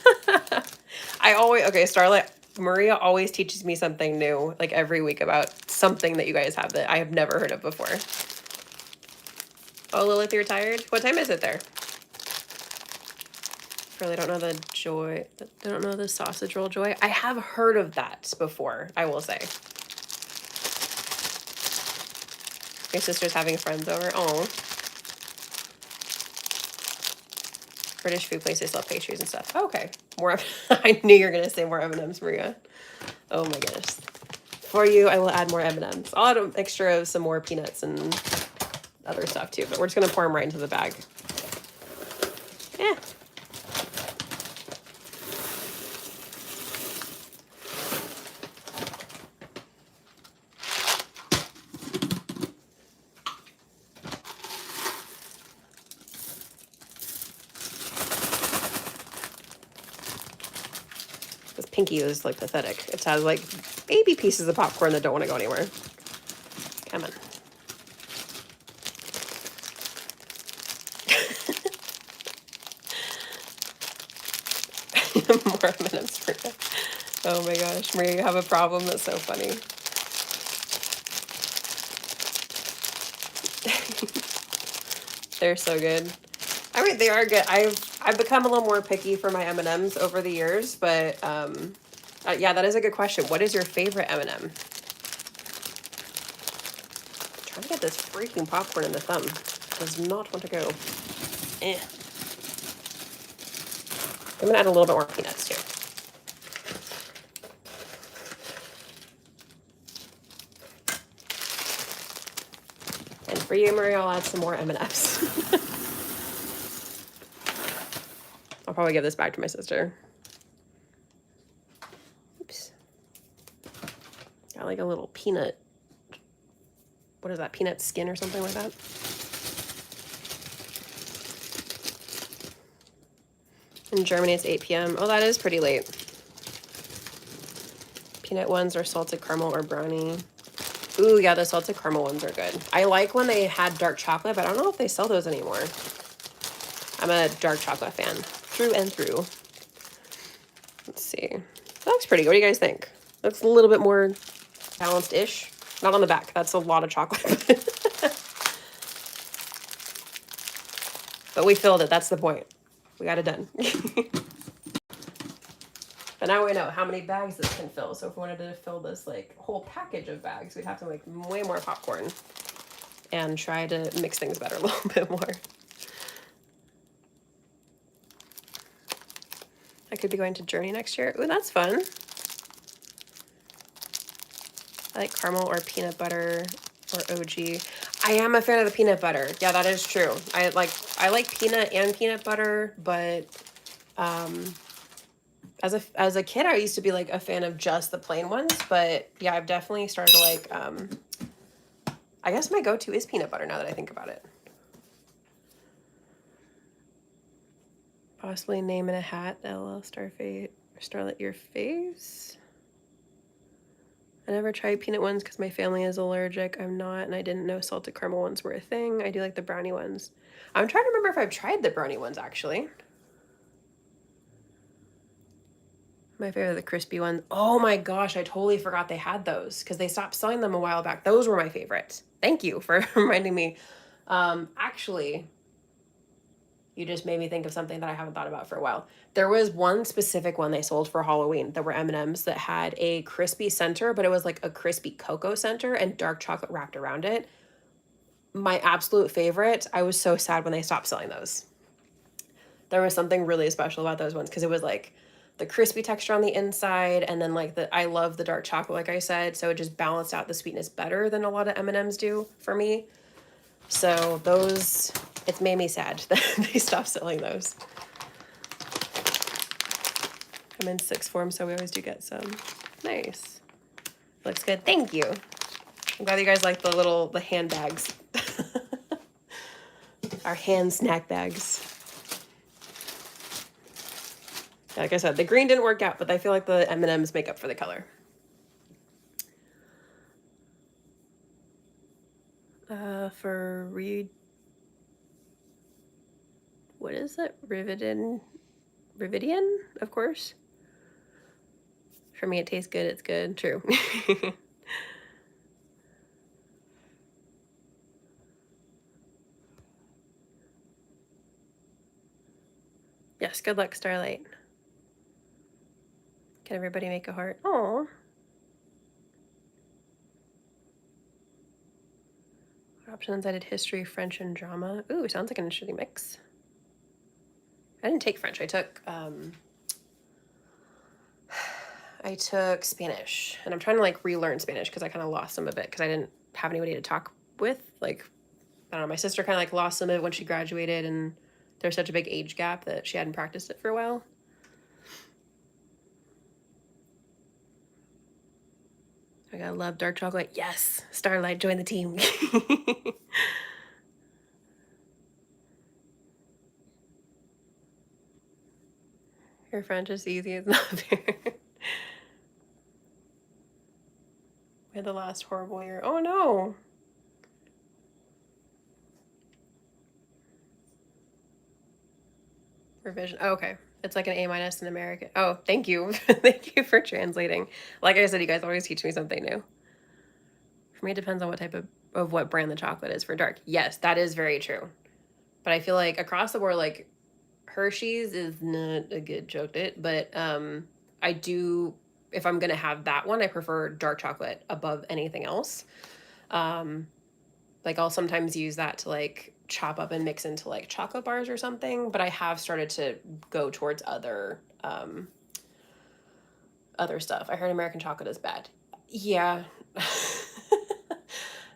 Okay, Starlight, Maria always teaches me something new, like every week about something that you guys have that I have never heard of before. Oh, Lilith, you're tired? What time is it there? Really don't know the Joy. I don't know the sausage roll Joy. I have heard of that before, I will say. Your sister's having friends over. Oh. British food places sell pastries and stuff. Oh, okay. More. I knew you were gonna say more M&Ms, Maria. Oh my goodness. For you, I will add more M&Ms. I'll add a mixture of some more peanuts and other stuff too, but we're just gonna pour them right into the bag. Eh. This pinky is like pathetic. It has like baby pieces of popcorn that don't want to go anywhere. Come on. More M&Ms for you. Oh my gosh, Maria, you have a problem. That's so funny. They're so good. I mean, they are good. I've become a little more picky for my M&Ms over the years, but yeah, that is a good question. What is your favorite M&M? Trying to get this freaking popcorn in the thumb. Does not want to go. Eh. I'm gonna add a little bit more peanuts too. And for you, Maria, I'll add some more M&Ms. I'll probably give this back to my sister. Oops. Got like a little peanut. What is that? Peanut skin or something like that? In Germany, it's 8 p.m. Oh, that is pretty late. Peanut ones are salted caramel or brownie. Ooh, yeah, the salted caramel ones are good. I like when they had dark chocolate, but I don't know if they sell those anymore. I'm a dark chocolate fan, through and through. Let's see. That looks pretty. What do you guys think? Looks a little bit more balanced-ish. Not on the back. That's a lot of chocolate. But we filled it. That's the point. We got it done. But now we know how many bags this can fill. So if we wanted to fill this like whole package of bags, we'd have to make way more popcorn and try to mix things better a little bit more. I could be going to Journey next year. Ooh, that's fun. I like caramel or peanut butter or OG. I am a fan of the peanut butter. Yeah, that is true. I like peanut and peanut butter, but as a kid, I used to be like a fan of just the plain ones. But yeah, I've definitely started to like. I guess my go-to is peanut butter now that I think about it. Possibly name in a hat. LL Starlet your face. I never tried peanut ones because my family is allergic. I'm not, and I didn't know salted caramel ones were a thing. I do like the brownie ones. I'm trying to remember if I've tried the brownie ones, actually. My favorite are the crispy ones. Oh my gosh, I totally forgot they had those because they stopped selling them a while back. Those were my favorite. Thank you for reminding me. Actually, you just made me think of something that I haven't thought about for a while. There was one specific one they sold for Halloween that were M&Ms that had a crispy center, but it was like a crispy cocoa center and dark chocolate wrapped around it. My absolute favorite. I was so sad when they stopped selling those. There was something really special about those ones because it was like the crispy texture on the inside, and then like I love the dark chocolate, like I said, so it just balanced out the sweetness better than a lot of M&Ms do for me. So those, it's made me sad that they stopped selling those. I'm in sixth form, so we always do get some. Nice. Looks good. Thank you. I'm glad you guys like the handbags. Our hand snack bags. Like I said, the green didn't work out, but I feel like the M&Ms make up for the color. What is it? Rividian, of course. For me, it tastes good. It's good. True. Yes, good luck, Starlight. Can everybody make a heart? Oh. Options, I did history, French, and drama. Ooh, sounds like an interesting mix. I didn't take French. I took Spanish, and I'm trying to like relearn Spanish because I kind of lost some of it because I didn't have anybody to talk with. Like, I don't know, my sister kind of like lost some of it when she graduated, and there's such a big age gap that she hadn't practiced it for a while. I gotta love dark chocolate. Yes, Starlight, join the team. Her French is easy as not fair. We had the last horrible year. Oh no. Revision. Oh, okay. It's like an A- in American. Oh, thank you. Thank you for translating. Like I said, you guys always teach me something new. For me, it depends on what type of what brand the chocolate is for dark. Yes, that is very true. But I feel like across the board, like Hershey's is not a good chocolate, but I do, if I'm gonna have that one, I prefer dark chocolate above anything else. Um, like I'll sometimes use that to like chop up and mix into like chocolate bars or something, but I have started to go towards other stuff. I heard American chocolate is bad. Yeah.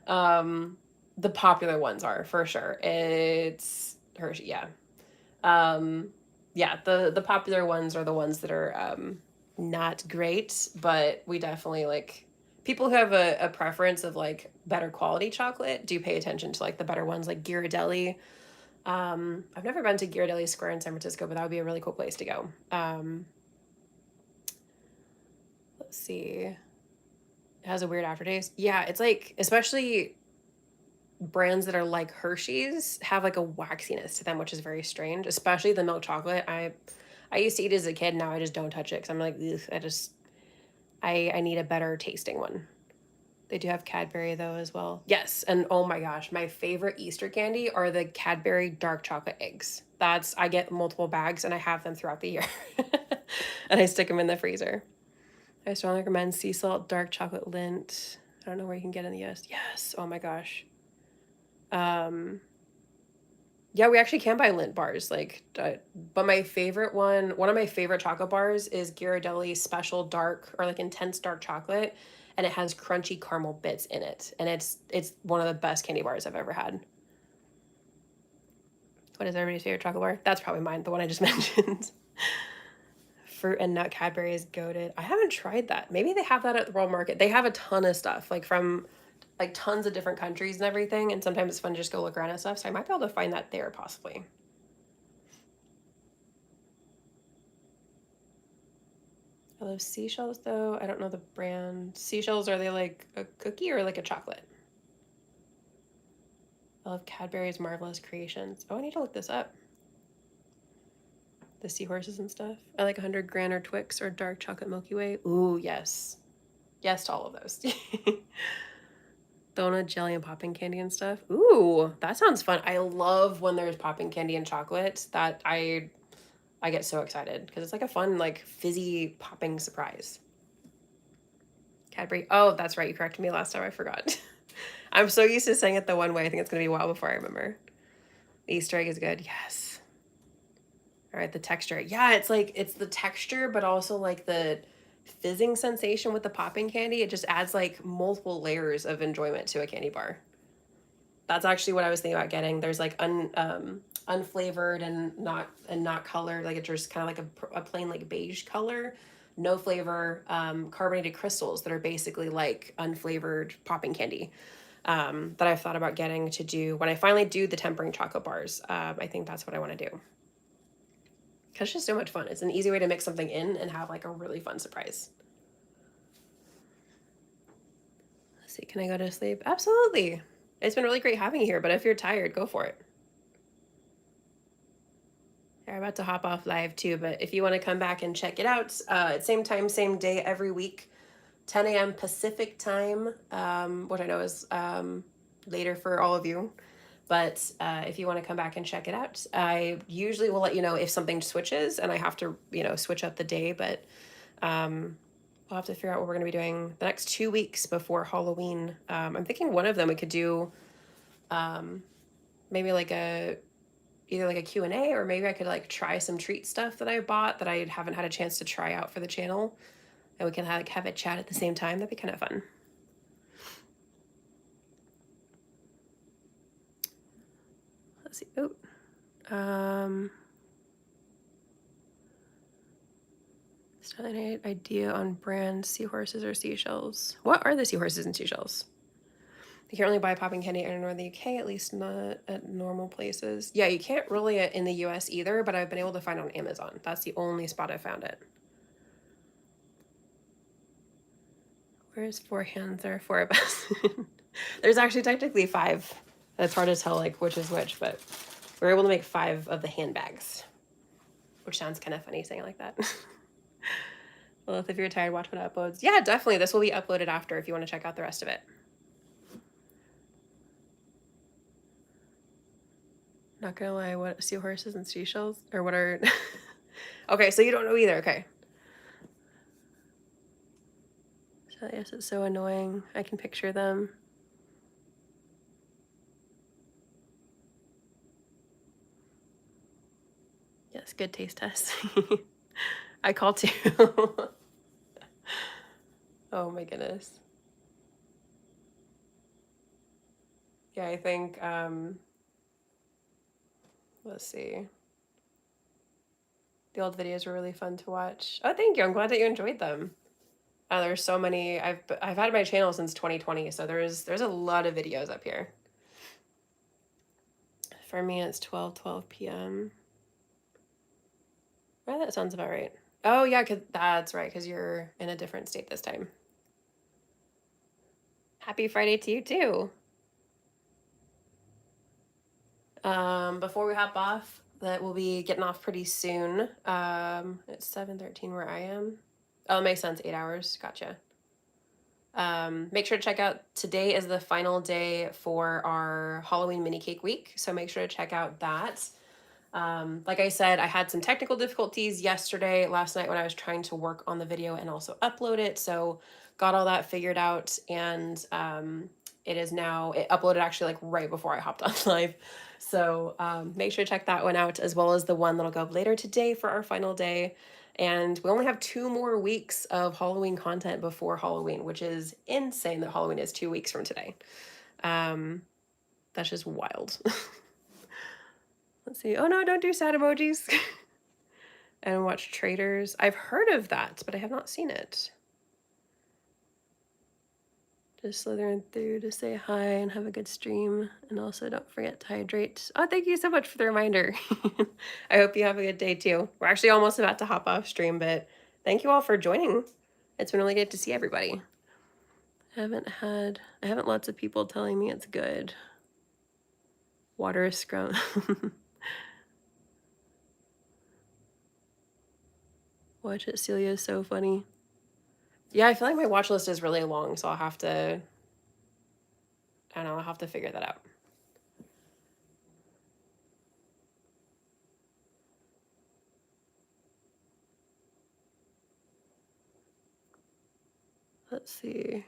The popular ones are for sure. It's Hershey, yeah. Um, yeah, the popular ones are the ones that are not great, but we definitely like people who have a preference of like better quality chocolate do pay attention to like the better ones like Ghirardelli. I've never been to Ghirardelli Square in San Francisco, but that would be a really cool place to go. Let's see. It has a weird aftertaste. Yeah, it's like especially brands that are like Hershey's have like a waxiness to them, which is very strange. Especially the milk chocolate. I used to eat it as a kid. Now I just don't touch it because I'm like, I need a better tasting one. They do have Cadbury though as well. Yes, and oh my gosh, my favorite Easter candy are the Cadbury dark chocolate eggs. That's I get multiple bags and I have them throughout the year, and I stick them in the freezer. I strongly recommend sea salt dark chocolate Lindt. I don't know where you can get in the US. Yes, oh my gosh. Um, yeah, we actually can buy Lindt bars. But my favorite one of my favorite chocolate bars is Ghirardelli Special Dark or like Intense Dark Chocolate, and it has crunchy caramel bits in it, and it's one of the best candy bars I've ever had. What is everybody's favorite chocolate bar? That's probably mine, the one I just mentioned. Fruit and nut Cadbury is goated. I haven't tried that. Maybe they have that at the World Market. They have a ton of stuff, like from like tons of different countries and everything. And sometimes it's fun to just go look around at stuff. So I might be able to find that there possibly. I love seashells though. I don't know the brand. Seashells, are they like a cookie or like a chocolate? I love Cadbury's Marvelous Creations. Oh, I need to look this up. The seahorses and stuff. I like 100 Grand or Twix or dark chocolate Milky Way. Ooh, yes. Yes to all of those. Donut, jelly, and popping candy and stuff. Ooh, that sounds fun. I love when there's popping candy and chocolate. That I get so excited because it's like a fun, like fizzy popping surprise. Cadbury. Oh, that's right. You corrected me last time. I forgot. I'm so used to saying it the one way. I think it's gonna be a while before I remember. The Easter egg is good. Yes. All right, the texture. Yeah, it's like it's the texture, but also like the fizzing sensation with the popping candy. It just adds like multiple layers of enjoyment to a candy bar. That's actually what I was thinking about getting. There's like unflavored and not colored, like it's just kind of like a plain like beige color, no flavor, carbonated crystals that are basically like unflavored popping candy. That I've thought about getting to do when I finally do the tempering chocolate bars. I think that's what I want to do. Because it's just so much fun. It's an easy way to mix something in and have like a really fun surprise. Let's see, can I go to sleep? Absolutely. It's been really great having you here, but if you're tired, go for it. They're about to hop off live too, but if you want to come back and check it out, same time, same day every week, 10 a.m. Pacific time, which I know is later for all of you. But if you want to come back and check it out, I usually will let you know if something switches and I have to, switch up the day. But we'll have to figure out what we're going to be doing the next 2 weeks before Halloween. I'm thinking one of them we could do maybe like either like a Q&A or maybe I could like try some treat stuff that I bought that I haven't had a chance to try out for the channel. And we can have a chat at the same time. That'd be kind of fun. Let's see. Oh, Styling idea on brand seahorses or seashells. What are the seahorses and seashells? You can't really buy popping candy anywhere in the UK, at least not at normal places. Yeah, you can't really in the US either, but I've been able to find it on Amazon. That's the only spot I found it. Where's four hands? There are four of us. There's actually technically five. It's hard to tell like which is which, but we're able to make 5 of the handbags, which sounds kind of funny saying it like that. Well, if you're tired, watch when it uploads. Yeah, definitely. This will be uploaded after if you want to check out the rest of it. Not gonna lie, what seahorses and seashells? Or what are... Okay, so you don't know either, okay. So yes, it's so annoying. I can picture them. Yes, good taste test. I call too. Oh my goodness. Yeah, I think, let's see. The old videos were really fun to watch. Oh, thank you. I'm glad that you enjoyed them. There's so many. I've had my channel since 2020, so there's a lot of videos up here. For me, it's 12 p.m. Oh, that sounds about right. Oh yeah, that's right, because you're in a different state this time. Happy Friday to you too. Before we hop off, that we'll be getting off pretty soon. It's 7:13 where I am. Oh, it makes sense. 8 hours. Gotcha. Make sure to check out, today is the final day for our Halloween mini cake week, so make sure to check out that. Like I said, I had some technical difficulties last night when I was trying to work on the video and also upload it, so got all that figured out, and it uploaded actually like right before I hopped on live. So make sure to check that one out, as well as the one that'll go up later today for our final day. And we only have 2 more weeks of Halloween content before Halloween, which is insane that Halloween is 2 weeks from today. That's just wild. Let's see. Oh no, don't do sad emojis. And watch Traders. I've heard of that, but I have not seen it. Just slithering through to say hi and have a good stream. And also don't forget to hydrate. Oh, thank you so much for the reminder. I hope you have a good day too. We're actually almost about to hop off stream, but thank you all for joining. It's been really good to see everybody. I haven't lots of people telling me it's good. Water is scrum. Watch it, Celia is so funny. Yeah, I feel like my watch list is really long, so I'll have to figure that out. Let's see.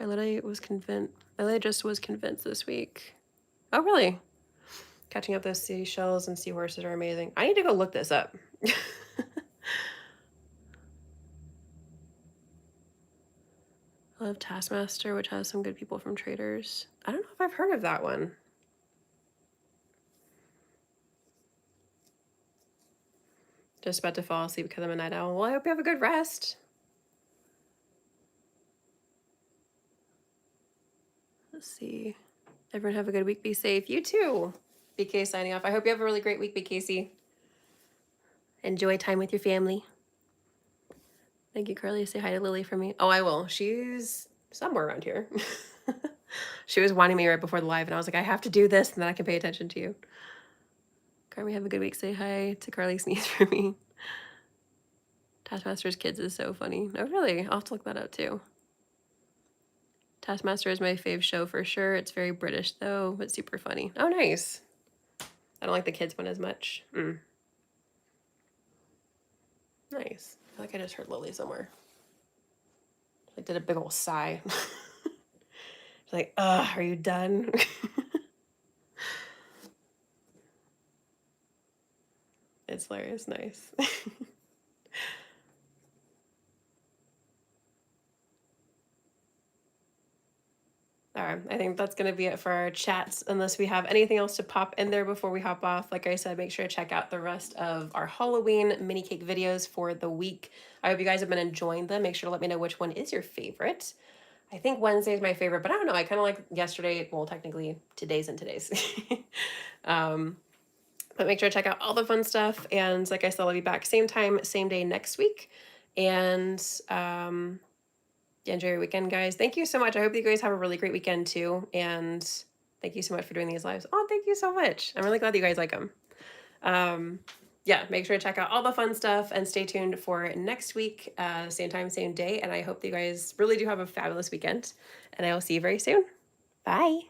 I literally just was convinced this week. Oh, really? Catching up those seashells and seahorses are amazing. I need to go look this up. I love Taskmaster, which has some good people from Traders. I don't know if I've heard of that one. Just about to fall asleep because I'm a night owl. Well, I hope you have a good rest. Let's see. Everyone have a good week. Be safe. You too. BK signing off. I hope you have a really great week, BKC. Enjoy time with your family. Thank you, Carly. Say hi to Lily for me. Oh, I will. She's somewhere around here. She was wanting me right before the live, and I was like, I have to do this, and then I can pay attention to you. Carly, have a good week. Say hi to Carly Sneeze for me. Taskmaster's Kids is so funny. Oh, really? I'll have to look that up, too. Taskmaster is my fave show for sure. It's very British, though, but super funny. Oh, nice. I don't like the kids one as much. Nice. I feel like I just heard Lily somewhere. I did a big old sigh. She's like, are you done? It's hilarious. Nice. All right, I think that's going to be it for our chats, unless we have anything else to pop in there before we hop off. Like I said, make sure to check out the rest of our Halloween mini cake videos for the week. I hope you guys have been enjoying them. Make sure to let me know which one is your favorite. I think Wednesday is my favorite, but I don't know. I kind of like yesterday. Well, technically today's and today's. um, but make sure to check out all the fun stuff. And like I said, I'll be back same time, same day next week. And enjoy your weekend, guys. Thank you so much. I hope you guys have a really great weekend too. And thank you so much for doing these lives. Oh, thank you so much. I'm really glad that you guys like them. Yeah, make sure to check out all the fun stuff and stay tuned for next week, same time, same day. And I hope that you guys really do have a fabulous weekend. And I will see you very soon. Bye.